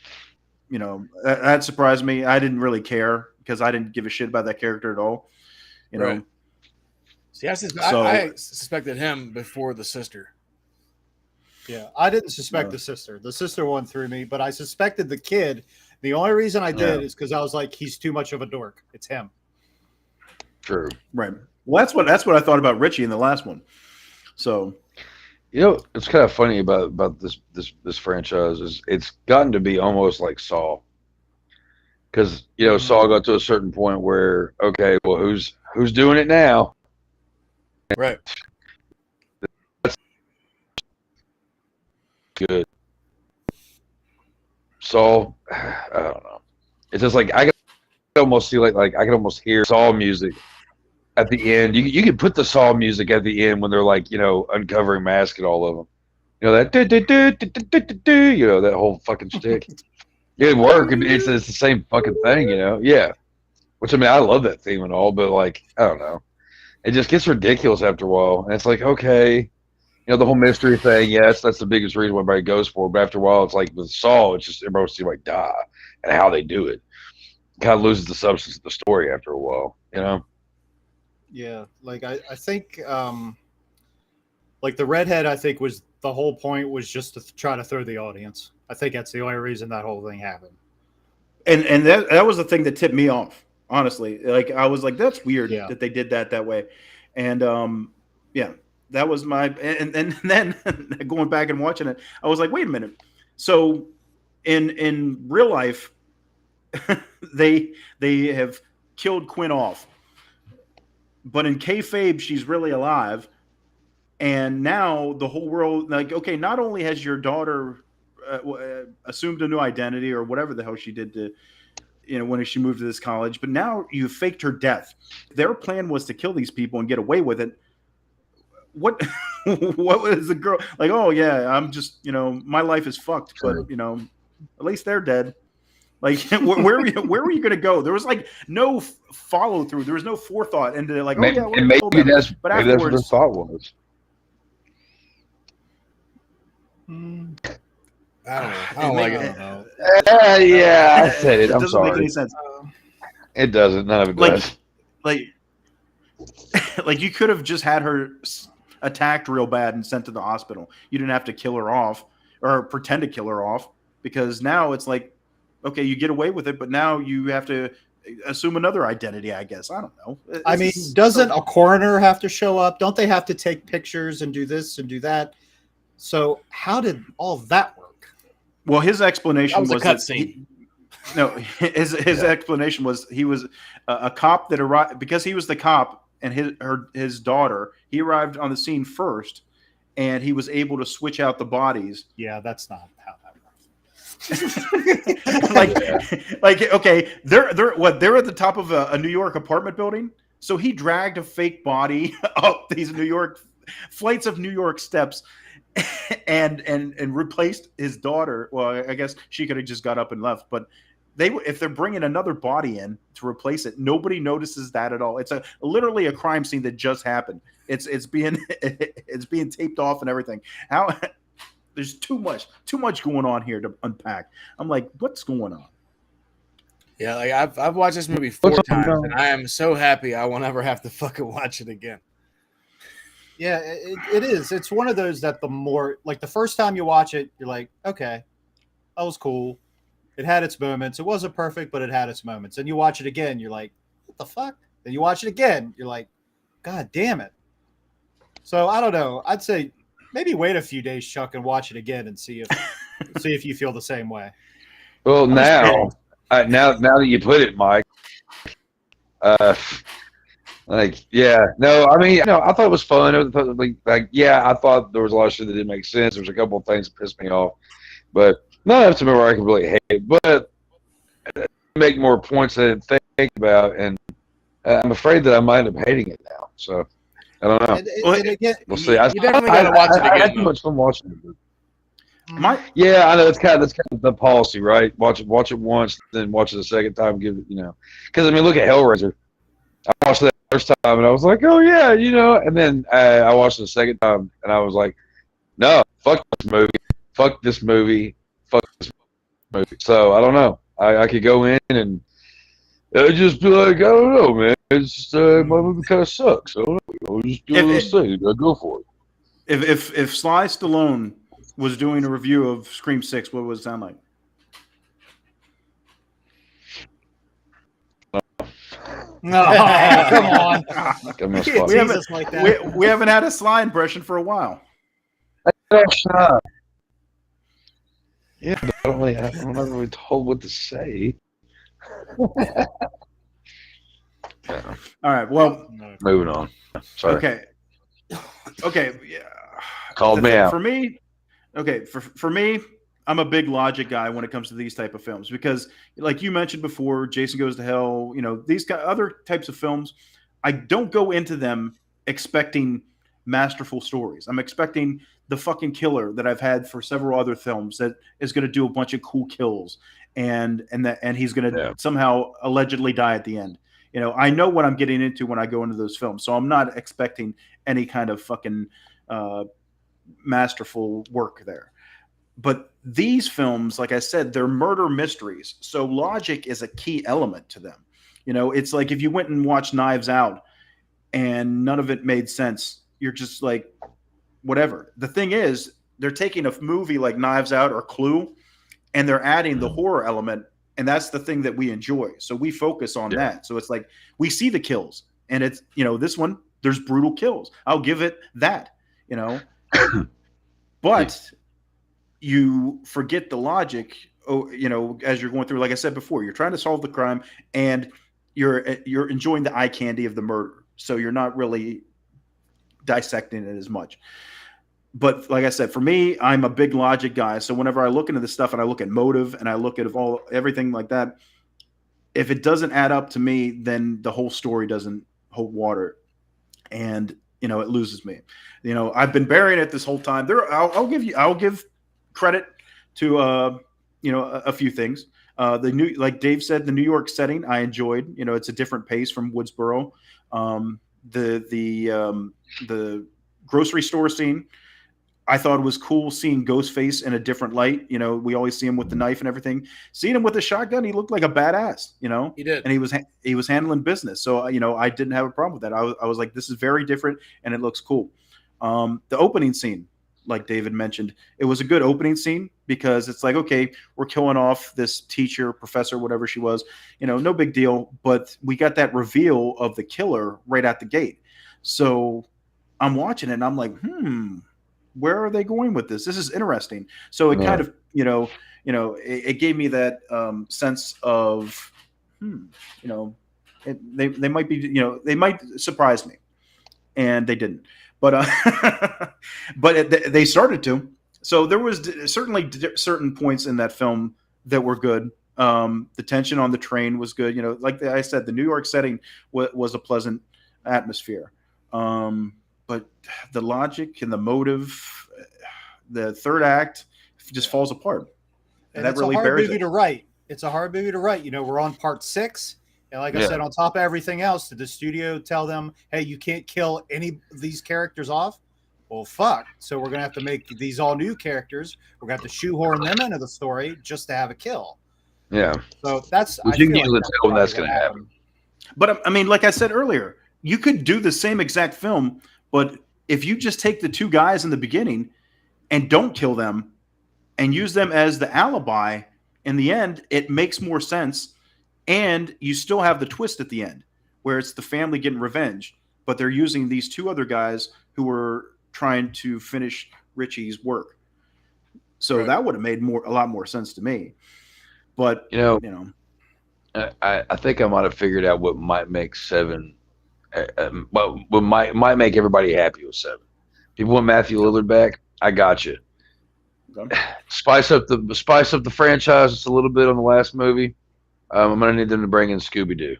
that surprised me. I didn't really care because I didn't give a shit about that character at all. Right. See, I suspected him before the sister. Yeah, I didn't suspect the sister. The sister one threw me, but I suspected the kid. The only reason I did is because I was like, he's too much of a dork. It's him. True. Right. Well, that's what I thought about Richie in the last one. So, it's kind of funny about this franchise is it's gotten to be almost like Saw. Because Saw got to a certain point where, okay, well, who's doing it now? Right. That's good. Saw, I don't know. It's just like I can almost see like I can almost hear Saw music at the end. You can put the Saw music at the end when they're like uncovering mask and all of them. That that whole fucking shtick. It worked. It's the same fucking thing, Yeah. Which I love that theme and all, but like I don't know, it just gets ridiculous after a while, and it's like okay, the whole mystery thing. Yes, that's the biggest reason why everybody goes for it. But after a while, it's like with Saw, it's just everybody wants to see like die and how they do it. Kind of loses the substance of the story after a while, Yeah, like I think, like the redhead, I think was the whole point was just to try to throw the audience. I think that's the only reason that whole thing happened. And that was the thing that tipped me off, honestly. Like I was like, that's weird that they did that way, and that was my and then going back and watching it, I was like, wait a minute. So in real life, they have killed Quinn off. But in kayfabe, she's really alive. And now the whole world, like, okay, not only has your daughter assumed a new identity or whatever the hell she did to, when she moved to this college, but now you faked her death. Their plan was to kill these people and get away with it. What was the girl like? Oh yeah, I'm just, my life is fucked, but at least they're dead. Like, where were you going to go? There was like no follow through. There was no forethought into like, maybe that's what the thought was. I don't like it. Yeah, I said it. I'm doesn't sorry. Make any sense. It doesn't. None of it does. Like you could have just had her attacked real bad and sent to the hospital. You didn't have to kill her off or pretend to kill her off, because now it's like, okay, you get away with it, but now you have to assume another identity, I guess. I don't know. Doesn't a coroner have to show up? Don't they have to take pictures and do this and do that? So how did all that work? Well, his explanation was a cutscene. His explanation was he was a cop that arrived because he was the cop and his daughter. He arrived on the scene first, and he was able to switch out the bodies. Yeah, that's not how that works. like okay, they're at the top of a New York apartment building. So he dragged a fake body up these flights of New York steps and replaced his daughter. Well, I guess she could have just got up and left, but if they're bringing another body in to replace it, nobody notices that at all. It's literally a crime scene that just happened. It's being taped off and everything. How there's too much going on here to unpack. I'm like, what's going on? Yeah, like I've watched this movie 4 times, and I am so happy I won't ever have to fucking watch it again. Yeah, it is. It's one of those that the more, like the first time you watch it, you're like, okay, that was cool. It had its moments. It wasn't perfect, but it had its moments. And you watch it again, you're like, what the fuck? Then you watch it again, you're like, God damn it. So I don't know. I'd say maybe wait a few days, Chuck, and watch it again and see if you feel the same way. Well, now that you put it, Mike, I thought it was fun. I thought there was a lot of shit that didn't make sense. There was a couple of things that pissed me off, but none of them I can really hate. But make more points that I didn't think about, and I'm afraid that I might end up hating it now. So I don't know. And again, we'll see. You definitely got to watch it again. I had too much fun watching it. Yeah, I know that's kind of the policy, right? Watch it once, then watch it a second time. Give it, because I mean, look at Hellraiser. I watched that first time and I was like, oh yeah, and then I watched it the second time and I was like, no, fuck this movie, fuck this movie. So I don't know. I could go in and just be like, I don't know, man. It's just my movie kind of sucks. I don't know. I'll just do this thing. I'll go for it. If Sly Stallone was doing a review of Scream 6, what would it sound like? No, come on. We haven't had a Sly impression for a while. Yeah, but I'm not really told what to say. All right, well, moving on. Sorry. Okay. Yeah. Called me out. For me, for me, I'm a big logic guy when it comes to these type of films because, like you mentioned before, Jason Goes to Hell. These other types of films, I don't go into them expecting masterful stories. I'm expecting the fucking killer that I've had for several other films that is going to do a bunch of cool kills and he's going to somehow allegedly die at the end. I know what I'm getting into when I go into those films, so I'm not expecting any kind of fucking masterful work there. But these films, like I said, they're murder mysteries, so logic is a key element to them. It's like if you went and watched Knives Out and none of it made sense, you're just like, whatever. The thing is, they're taking a movie like Knives Out or Clue, and they're adding the horror element, and that's the thing that we enjoy. So we focus on that. So it's like we see the kills, and it's this one, there's brutal kills. I'll give it that, but you forget the logic. As you're going through, like I said before, you're trying to solve the crime, and you're enjoying the eye candy of the murder. So you're not really dissecting it as much. But like I said, for me, I'm a big logic guy. So whenever I look into this stuff and I look at motive and I look at everything like that, if it doesn't add up to me, then the whole story doesn't hold water, and it loses me. I've been burying it this whole time. I'll give credit to a few things. Like Dave said, the New York setting I enjoyed. It's a different pace from Woodsboro. The grocery store scene, I thought it was cool seeing Ghostface in a different light. We always see him with the knife and everything. Seeing him with a shotgun, he looked like a badass. He did, and he was handling business. So I didn't have a problem with that. I was like, this is very different, and it looks cool. The opening scene, like David mentioned, it was a good opening scene because it's like, okay, we're killing off this teacher, professor, whatever she was, no big deal. But we got that reveal of the killer right at the gate. So I'm watching it and I'm like, where are they going with this? This is interesting. So it kind of, it gave me that sense of, they might be, they might surprise me, and they didn't. But they started to. So there was certainly certain points in that film that were good. The tension on the train was good. Like I said, the New York setting was a pleasant atmosphere. But the logic and the motive, the third act just falls apart. And that really buries it. It's a hard movie to write. We're on part 6. And like I said, on top of everything else, did the studio tell them, hey, you can't kill any of these characters off? Well, fuck. So we're going to have to make these all new characters. We're going to have to shoehorn them into the story just to have a kill. Yeah. So that's... You can usually tell when that's going to happen. But, I mean, like I said earlier, you could do the same exact film, but if you just take the two guys in the beginning and don't kill them and use them as the alibi, in the end, it makes more sense. And you still have the twist at the end where it's the family getting revenge, but they're using these two other guys who were trying to finish Richie's work. So that would have made a lot more sense to me. But, I think I might have figured out what might make 7, what might make everybody happy with 7. People want Matthew Lillard back. I got you. Okay. Spice up the franchise just a little bit on the last movie. I'm gonna need them to bring in Scooby-Doo.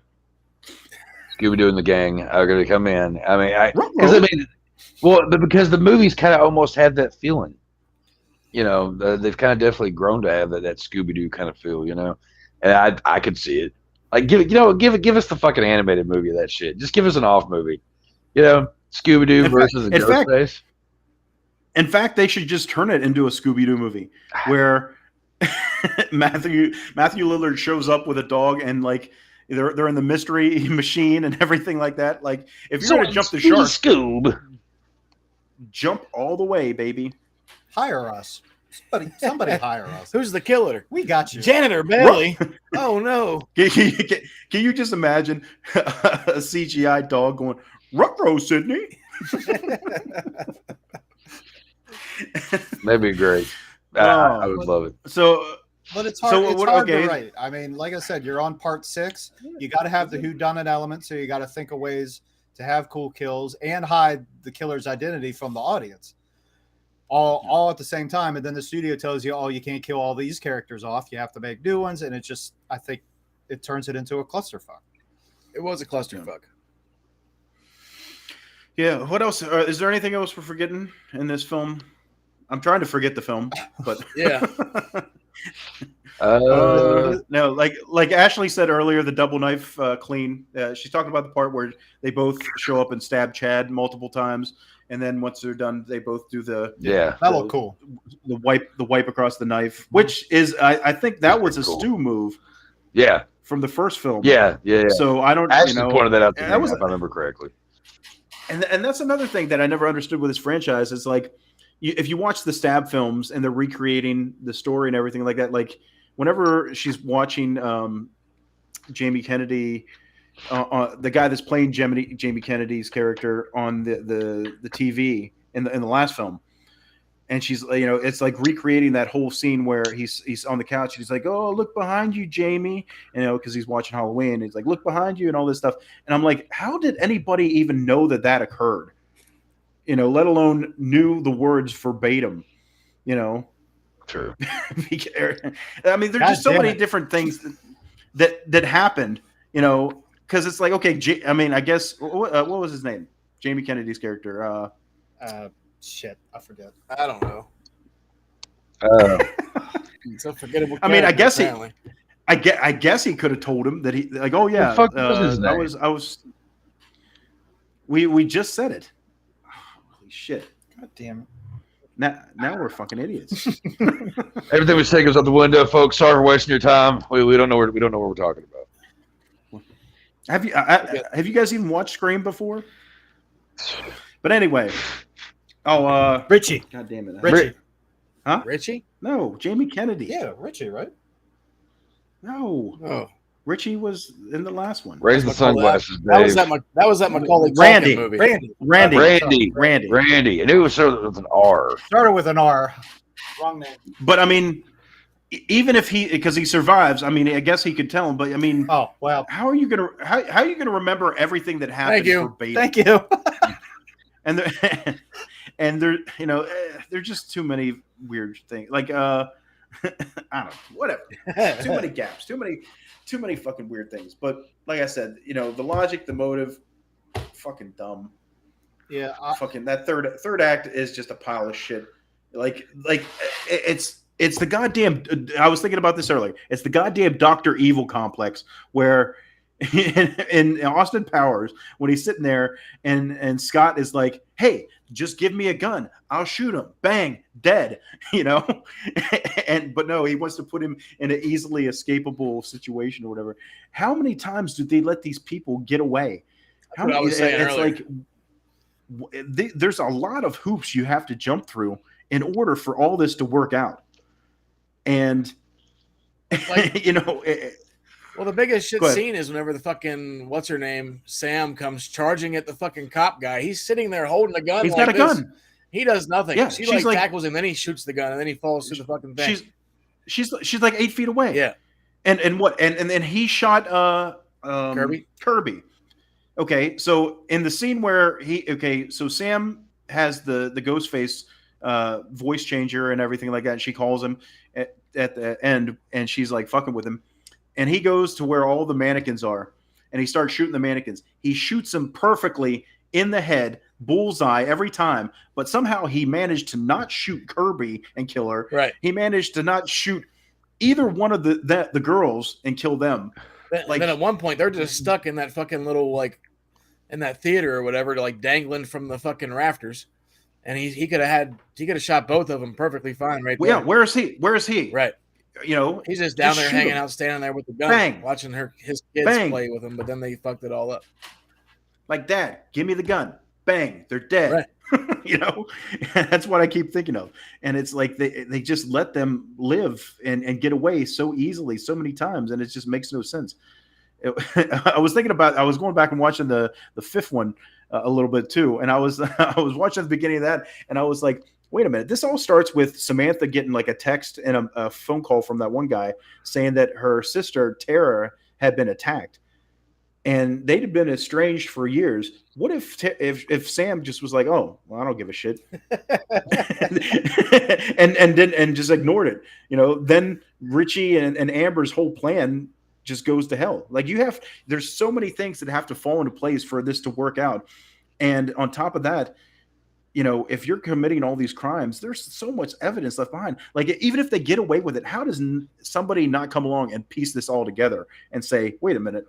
Scooby-Doo and the gang are gonna come in. Because the movies kind of almost had that feeling. you know, they've kind of definitely grown to have that Scooby Doo kind of feel, you know, and I could see it. Like give us the fucking animated movie of that shit. Just give us an off movie, you know, Scooby Doo versus a Ghostface. In fact, they should just turn it into a Scooby Doo movie where Matthew Lillard shows up with a dog and like they're in the mystery machine and everything like that. Like if you're gonna jump the shark, Scoob, jump all the way, baby. Hire us. Somebody hire us. Who's the killer? We got you. Janitor Bailey. Oh no. Can you just imagine a CGI dog going, "Ruh-roh, Sydney"? That'd be great. I would love it. So, but it's hard. It's hard to write. I mean, like I said, you're on part 6. You got to have the whodunit element, so you got to think of ways to have cool kills and hide the killer's identity from the audience, all at the same time. And then the studio tells you, "Oh, you can't kill all these characters off. You have to make new ones." And it just, I think, it turns it into a clusterfuck. It was a clusterfuck. Yeah. What else? Is there anything else we're forgetting in this film? I'm trying to forget the film, but yeah. No, like Ashley said earlier, the double knife clean. She's talking about the part where they both show up and stab Chad multiple times, and then once they're done, they both do that looked cool. The wipe across the knife, which is I think that was a Stu move. Yeah, from the first film. Yeah. So I don't. Ashley pointed that out to me, if I remember correctly. And that's another thing that I never understood with this franchise. Is like, if you watch the Stab films and they're recreating the story and everything like that, like whenever she's watching Jamie Kennedy, the guy that's playing Jamie Kennedy's character on the TV in the last film, and she's, you know, it's like recreating that whole scene where he's on the couch and he's like, "Oh, look behind you, Jamie," you know, because he's watching Halloween. And he's like, "Look behind you," and all this stuff. And I'm like, how did anybody even know that occurred? You know, let alone knew the words verbatim, you know. True. I mean, there's just so many different things that happened, you know, because it's like, okay, I mean, I guess, what was his name? Jamie Kennedy's character. Shit, I forget. I don't know. It's unforgettable. I mean, I guess I guess he could have told him that he, like, oh yeah, what the fuck was his name? I was. We just said it. Holy shit! God damn it! Now we're fucking idiots. Everything we say goes out the window, folks. Sorry for wasting your time. We don't know what we're talking about. Have you guys even watched Scream before? But anyway, Richie. God damn it, Richie. Huh? Richie? No, Jamie Kennedy. Yeah, Richie, right? No. Oh. Richie was in the last one. Raise the sunglasses, Dave. That was that Macaulay Randy. Culkin movie. Randy. I knew it was started with an R. Started with an R. Wrong name. But I mean, even if because he survives, I mean, I guess he could tell him. But I mean, oh well, how are you gonna remember everything that happened? Thank you. And there, you know, there's just too many weird things. Like, I don't know, whatever. Too many gaps. Too many fucking weird things. But like I said, you know, the logic, the motive, fucking dumb. Yeah, fucking that third act is just a pile of shit. Like it's the goddamn. I was thinking about this earlier. It's the goddamn Dr. Evil complex where in Austin Powers, when he's sitting there and Scott is like, "Hey, just give me a gun, I'll shoot him, bang, dead," you know. But no, he wants to put him in an easily escapable situation or whatever. How many times do they let these people get away? How many? I was saying it's earlier. Like there's a lot of hoops you have to jump through in order for all this to work out. And like, you know. Well, the biggest shit scene is whenever the fucking what's her name Sam comes charging at the fucking cop guy. He's sitting there holding a gun. He's got a gun. He does nothing. Yeah, she like tackles him, then he shoots the gun, and then he falls through the fucking thing. She's like 8 feet away. Yeah. And then he shot Kirby. Okay, so in the scene where so Sam has the Ghostface voice changer and everything like that, and she calls him at the end, and she's like fucking with him. And he goes to where all the mannequins are, and he starts shooting the mannequins. He shoots them perfectly in the head. bullseye every time, but somehow he managed to not shoot Kirby and kill her. Right. He managed to not shoot either one of the girls and kill them. Then at one point they're just stuck in that fucking little in that theater or whatever, dangling from the fucking rafters, and he could have shot both of them perfectly fine right there. Yeah, where is he? Right. He's just down there hanging out, standing there with the gun, watching his kids play with him. But then they fucked it all up. Like, Dad, give me the gun. Bang, they're dead. Right. That's what I keep thinking of. And it's like they just let them live and get away so easily so many times, and it just makes no sense. I was going back and watching the fifth one a little bit too, and I was watching the beginning of that, and I was like, wait a minute, this all starts with Samantha getting like a text and a phone call from that one guy saying that her sister Tara had been attacked. And they'd have been estranged for years. What if Sam just was like, "Oh, well, I don't give a shit," and just ignored it? Then Richie and Amber's whole plan just goes to hell. Like, there's so many things that have to fall into place for this to work out. And on top of that, if you're committing all these crimes, there's so much evidence left behind. Like, even if they get away with it, how does somebody not come along and piece this all together and say, "Wait a minute,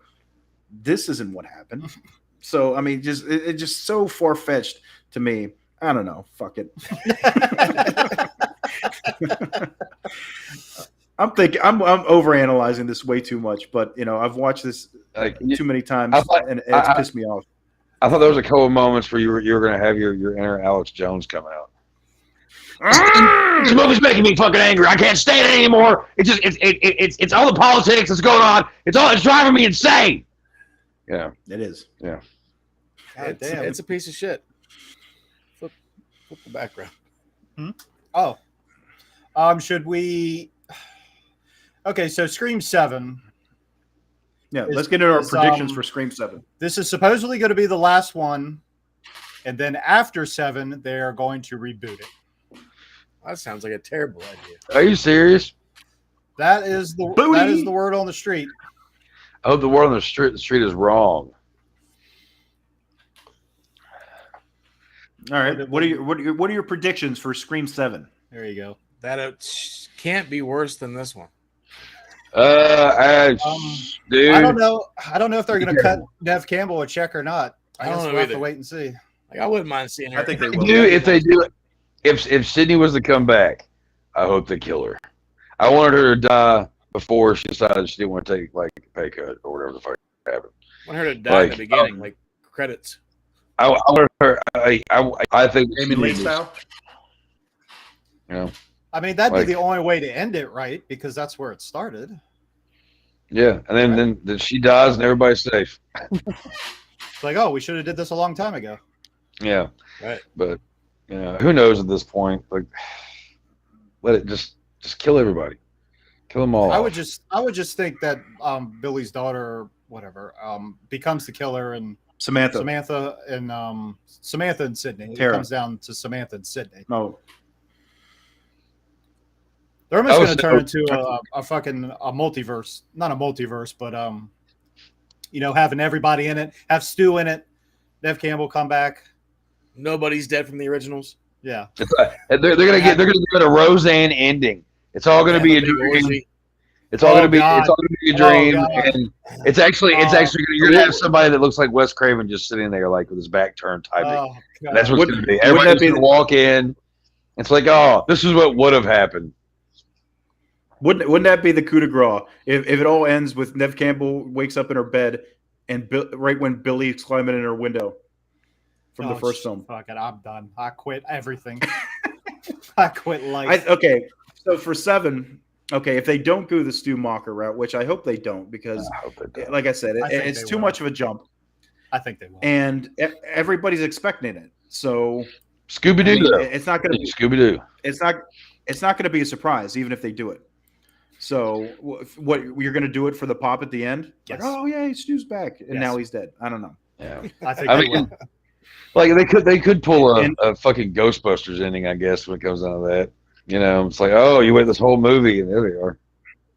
this isn't what happened"? So, I mean, it's just so far-fetched to me. I don't know. Fuck it. I'm overanalyzing this way too much, but I've watched this too many times, and it's pissed me off. I thought there was a couple of moments where you were going to have your inner Alex Jones come out. This movie's making me fucking angry. I can't stand it anymore. It's all the politics that's going on. It's driving me insane. Yeah, it is. Yeah, it's a piece of shit. Flip the background. Oh, should we? Okay, so Scream 7. Yeah, let's get into our predictions for Scream 7. This is supposedly going to be the last one, and then after 7, they are going to reboot it. That sounds like a terrible idea. Are you serious? That is the word on the street. Oh, the word on the street is wrong. All right. What are your predictions for Scream 7? There you go. That it can't be worse than this one. Dude, I don't know. I don't know if they're going to cut Nev Campbell a check or not. I guess we'll have to wait and see. I wouldn't mind seeing her. I think they will. If they do it, if Sydney was to come back, I hope they kill her. I wanted her to die before she decided she didn't want to take a pay cut or whatever the fuck happened. I wanted her to die in the beginning, credits. I wanted her. I think Amy Lee style. I mean, that'd be the only way to end it, right? Because that's where it started. Yeah, and then she dies and everybody's safe. It's like, oh, we should have did this a long time ago. Yeah, right. But who knows at this point? Let it just kill everybody, kill them all. I would just think that Billy's daughter, or whatever, becomes the killer, and Samantha and Sydney. Tara. It comes down to Samantha and Sydney. No. They're almost going to turn into a multiverse. Not a multiverse, but having everybody in it, have Stu in it, Nev Campbell come back. Nobody's dead from the originals. Yeah, they're gonna get a Roseanne ending. It's all gonna be a dream. It's all gonna be a dream, and it's actually you're gonna have somebody that looks like Wes Craven just sitting there with his back turned typing. That's what it's gonna be. Everybody's gonna walk in. It's like, oh, this is what would have happened. Wouldn't that be the coup de grace if it all ends with Nev Campbell wakes up in her bed and right when Billy's climbing in her window from the first film? Fuck it, I'm done. I quit everything. I quit life. Okay, so for 7, if they don't go the Stu Macher route, which I hope they don't, because like I said, it's too much of a jump. I think they will, and everybody's expecting it. So Scooby-Doo, it's not going to be Scooby-Doo. It's not going to be a surprise, even if they do it. So, what you're going to do it for the pop at the end? Yes. Oh yeah, Stu's back, and now he's dead. I don't know. Yeah, I think they could pull a fucking Ghostbusters ending, I guess, when it comes down to that. It's like, oh, you wait this whole movie, and there they are.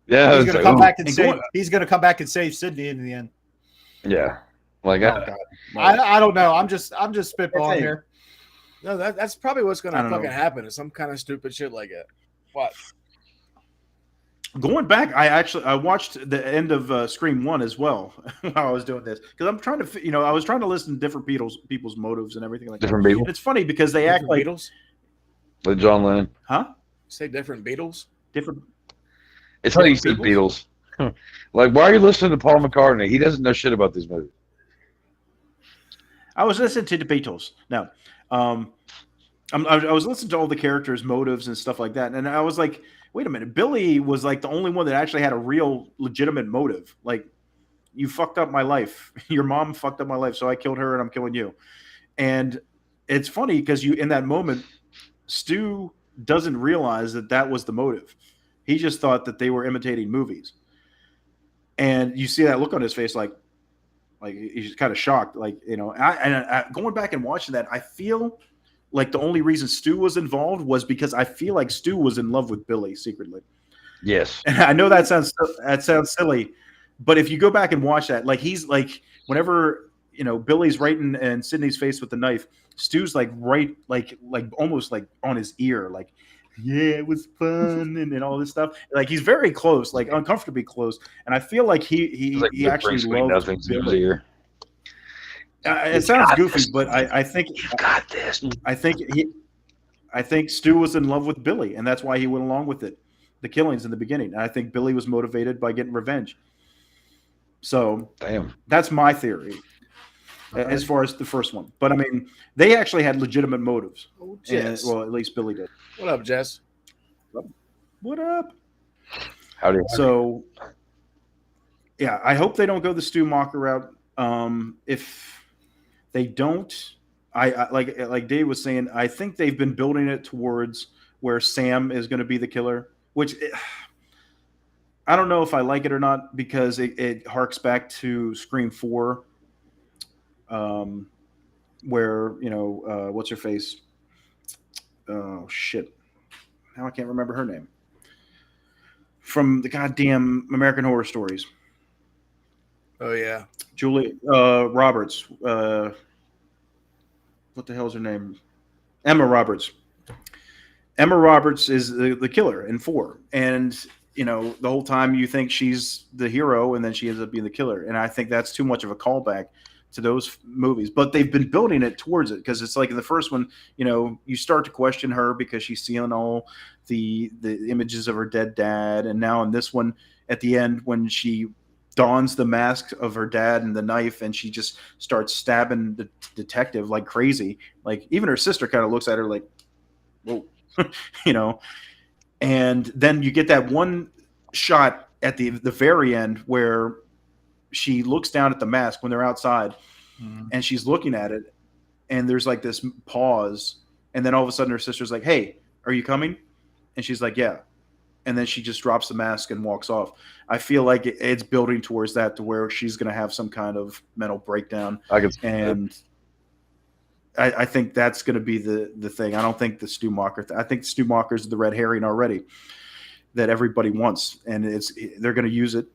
Yeah, he's going to come back and save Sydney in the end. Yeah, Like, God. I don't know. I'm just spitballing here. No, that's probably what's going to fucking happen. Is some kind of stupid shit like it. What? Going back, I watched the end of Scream 1 as well while I was doing this because I'm trying to, I was trying to listen to different people's motives and everything like different that. Beatles. And it's funny because they act like Beatles. Like John Lennon. Huh? Say different Beatles. Different. It's how you said Beatles. Like, why are you listening to Paul McCartney? He doesn't know shit about these movies. I was listening to the Beatles. No, I was listening to all the characters' motives and stuff like that, and I was like, wait a minute, Billy was like the only one that actually had a real legitimate motive. Like, you fucked up my life. Your mom fucked up my life, so I killed her and I'm killing you. And it's funny because in that moment, Stu doesn't realize that was the motive. He just thought that they were imitating movies. And you see that look on his face, like he's kind of shocked. Like, I going back and watching that, I feel like the only reason Stu was involved was because I feel like Stu was in love with Billy secretly. Yes. And I know that sounds silly, but if you go back and watch that, like he's like, whenever, Billy's right in Sydney's face with the knife, Stu's like right, like almost like on his ear, like, yeah, it was fun and all this stuff. Like he's very close, like uncomfortably close. And I feel like he actually loves Billy. It sounds goofy, but I think you got this. I think Stu was in love with Billy, and that's why he went along with it. The killings in the beginning. And I think Billy was motivated by getting revenge. So that's my theory as far as the first one. But I mean, they actually had legitimate motives. Oh, Jess. Well, at least Billy did. What up, Jess? What up? Howdy. So, yeah, I hope they don't go the Stu Macher route. If they don't, I like Dave was saying, I think they've been building it towards where Sam is going to be the killer, which I don't know if I like it or not because it harks back to Scream 4, where what's her face? Oh shit! Now I can't remember her name from the goddamn American Horror Stories. Oh yeah, Julie Roberts. What the hell's her name? Emma Roberts. Emma Roberts is the killer in 4, and the whole time you think she's the hero, and then she ends up being the killer. And I think that's too much of a callback to those movies. But they've been building it towards it because it's like in the first one, you start to question her because she's seeing all the images of her dead dad, and now in this one, at the end when she dons the mask of her dad and the knife, and she just starts stabbing the detective like crazy. Like even her sister kind of looks at her like, whoa, And then you get that one shot at the very end where she looks down at the mask when they're outside, and she's looking at it, and there's like this pause, and then all of a sudden her sister's like, "Hey, are you coming?" And she's like, "Yeah." And then she just drops the mask and walks off. I feel like it's building towards that, to where she's going to have some kind of mental breakdown. I think that's going to be the thing. I don't think the Stu Macher. I think Stu Macher's the red herring already that everybody wants, and they're going to use it,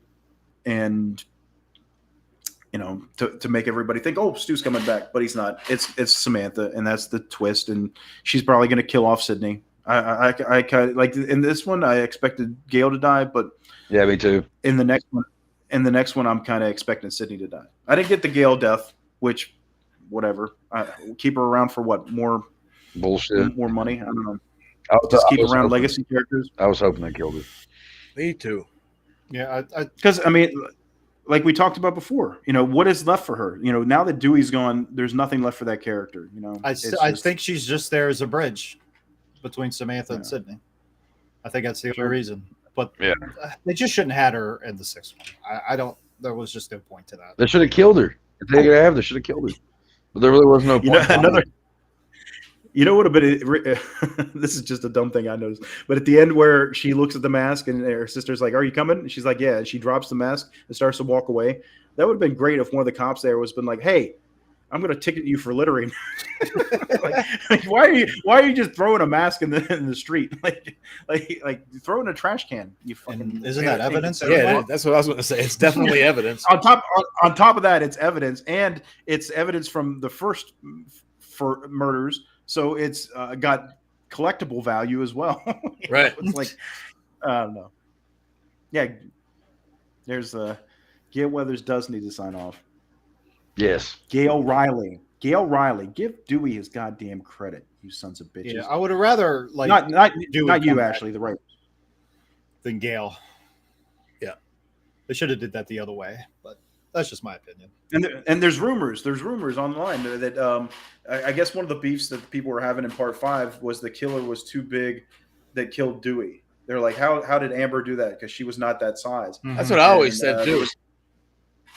and to make everybody think, oh, Stu's coming back, but he's not. It's Samantha, and that's the twist, and she's probably going to kill off Sydney. I kind of like in this one, I expected Gail to die, but yeah, me too. In the next one, I'm kind of expecting Sydney to die. I didn't get the Gail death, which, whatever. Keep her around for what? More bullshit, more money. I don't know. Just keep around legacy characters. I was hoping they killed her. Me too. Yeah, because I mean, like we talked about before, what is left for her? Now that Dewey's gone, there's nothing left for that character. I think she's just there as a bridge between Samantha and Sydney. I think that's the only reason. But they just shouldn't have had her in the 6th one. I don't. There was just no point to that. They should have killed her. If they could have, they should have killed her. But there really was no point. What have been? This is just a dumb thing I noticed. But at the end, where she looks at the mask and her sister's like, "Are you coming?" And she's like, "Yeah." And she drops the mask and starts to walk away. That would have been great if one of the cops there was been like, "Hey, I'm going to ticket you for littering. like, why are you just throwing a mask in the street? Like throw in a trash can. You fucking isn't that evidence? Yeah, that's what I was going to say. It's definitely evidence. On top of that, it's evidence, and it's evidence from the first for murders, so it's got collectible value as well. Right. It's like I don't know. Yeah, there's Gail Weathers does need to sign off. Yes. Gail Riley, give Dewey his goddamn credit, you sons of bitches. Yeah, I would have rather not you, Ashley, the right than Gail. Yeah, they should have did that the other way, but that's just my opinion. And there's rumors online that I guess one of the beefs that people were having in part 5 was the killer was too big that killed Dewey. They're like, how did Amber do that? Because she was not that size. Mm-hmm. That's what I always said too.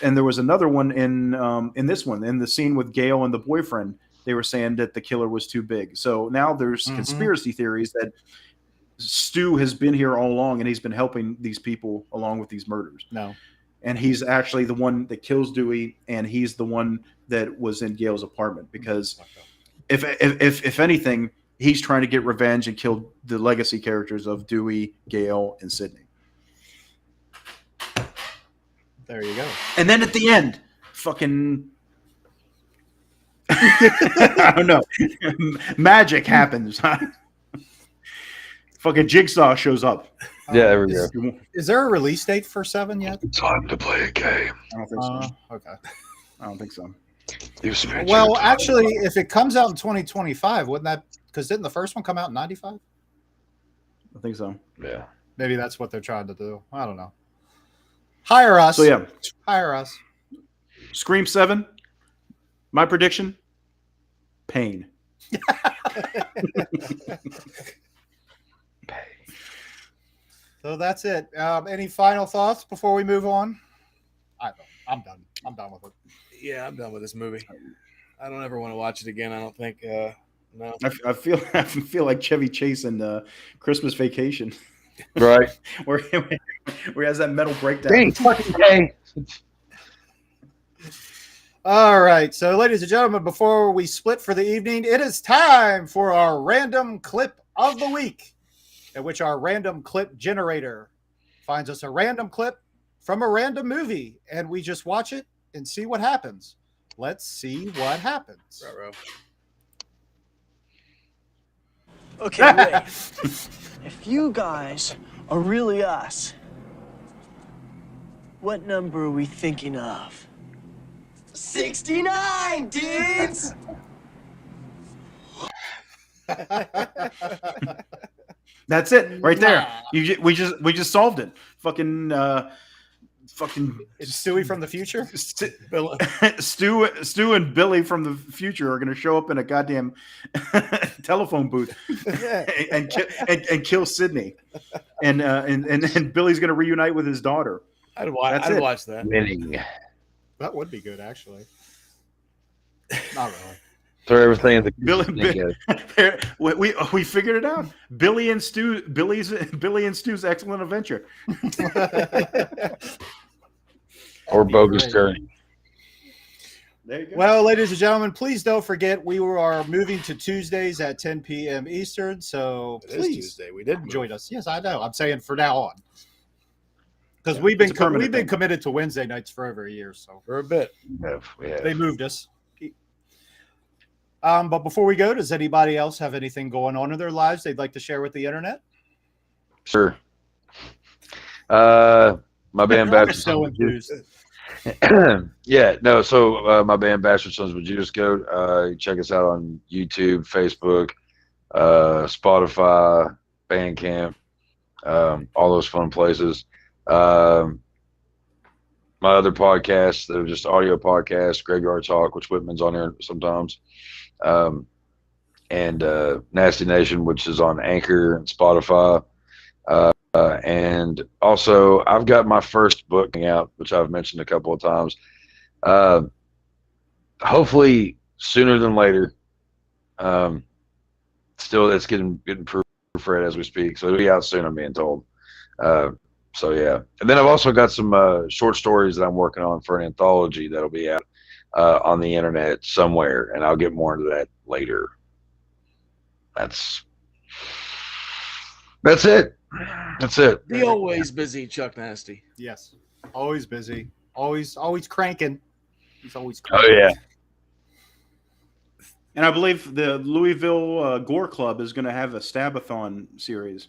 And there was another one in this one, in the scene with Gail and the boyfriend. They were saying that the killer was too big. So now there's conspiracy theories that Stu has been here all along and he's been helping these people along with these murders. No. And he's actually the one that kills Dewey, and he's the one that was in Gail's apartment. Because if anything, he's trying to get revenge and kill the legacy characters of Dewey, Gail, and Sydney. There you go. And then at the end, fucking I don't know, magic happens. Fucking Jigsaw shows up. Yeah, there we go. Is there a release date for 7 yet? Time to play a game. I don't think so. Okay. I don't think so. Well, actually, if it comes out in 2025, wouldn't that? Because didn't the first one come out in 95? I think so. Yeah. Maybe that's what they're trying to do. I don't know. Hire us. So yeah, hire us. Scream 7. My prediction: pain. So that's it. Any final thoughts before we move on? I'm done. I'm done with it. Yeah, I'm done with this movie. I don't ever want to watch it again. I don't think. No. I feel like Chevy Chase in Christmas Vacation. Right. where he has that metal breakdown. Dang, fucking dang. All right. So, ladies and gentlemen, before we split for the evening, it is time for our random clip of the week, in which our random clip generator finds us a random clip from a random movie, and we just watch it and see what happens. Let's see what happens. Okay, wait. If you guys are really us, what number are we thinking of? 69, dudes! That's it, right there. We just solved it. Fucking. It's Stewie from the future. Stu and Billy from the future are going to show up in a goddamn telephone booth and kill Sydney, and Billy's going to reunite with his daughter. I'd watch that. Winning. That would be good, actually. Not really. Throw everything in the we figured it out. Billy and Stu's Excellent Adventure. Or Bogus Journey. There you go. Well, ladies and gentlemen, please don't forget we are moving to Tuesdays at 10 p.m. Eastern. So please Tuesday. We did join us. Yes, I know. I'm saying for now on, because we've been committed to Wednesday nights for over a year. So for a bit, they moved us. But before we go, does anybody else have anything going on in their lives they'd like to share with the internet? Sure. My band Bastard so enthused. Yeah, no. So my band Bastard Sons of Judas Goat. Check us out on YouTube, Facebook, Spotify, Bandcamp, all those fun places. My other podcasts, they're just audio podcasts, Graveyard Talk, which Whitman's on there sometimes. And Nasty Nation, which is on Anchor and Spotify. And also, I've got my first book out, which I've mentioned a couple of times. Hopefully, sooner than later. Still, it's getting proofread as we speak, so it'll be out soon, I'm being told. So, yeah. And then I've also got some short stories that I'm working on for an anthology that'll be out on the internet somewhere, and I'll get more into that later. That's it. That's it. The always busy Chuck Nasty. Yes, always busy, always cranking. He's always Oh cranking. yeah. And I believe the Louisville Gore Club is going to have a Stabathon series.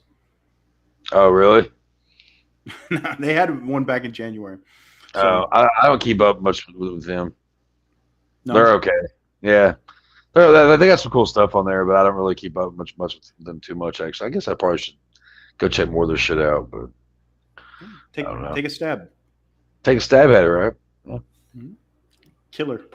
Oh really? They had one back in January. So, I don't keep up much with them. No. They're okay. Yeah. They got some cool stuff on there, but I don't really keep up much with them too much, actually. I guess I probably should go check more of their shit out, but Take a stab. Take a stab at it, right? Yeah. Killer.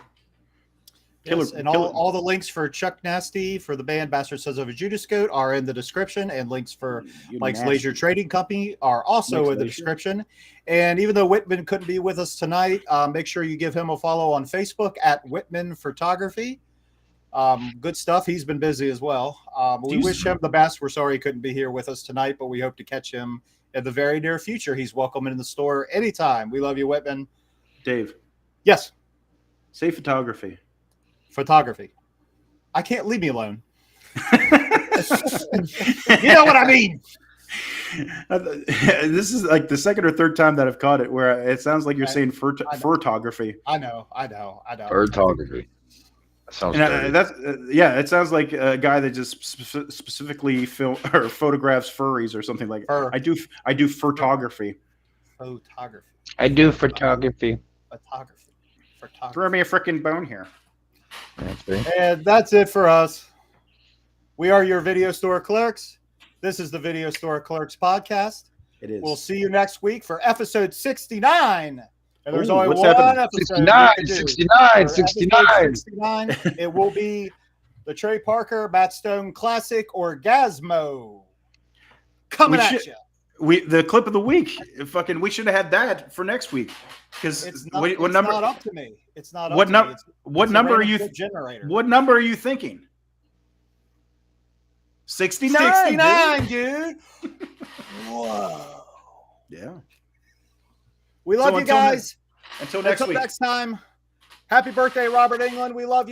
Yes, and all the links for Chuck Nasty for the band Bastard Sons of a Judas Goat are in the description, and links for Mike's Leasure Trading Company are also in the description. And even though Whitman couldn't be with us tonight, make sure you give him a follow on Facebook at Whitman Photography. Good stuff. He's been busy as well. We wish him the best. We're sorry he couldn't be here with us tonight, but we hope to catch him in the very near future. He's welcome in the store anytime. We love you, Whitman. Dave. Yes. Say photography. Photography. I can't leave me alone. You know what I mean? This is like the second or third time that I've caught it where it sounds like you're saying photography. I know. Photography. That sounds it sounds like a guy that just specifically film or photographs furries or something like that. I do photography. Photography. I do photography. Photography. Throw me a freaking bone here. And that's it for us. We are your Video Store Clerks. This is the Video Store Clerks Podcast. It is. We'll see you next week for episode 69. And there's only one episode. 69. It will be the Trey Parker Matt Stone Classic Orgasmo. Coming at you. The clip of the week. We should have had that for next week. Because what number? It's not up to me. It's not up what to number? me. What number are you? Generator. What number are you thinking? 69. 69, dude. Whoa. Yeah. We love you guys. Until next week. Next time. Happy birthday, Robert England. We love you.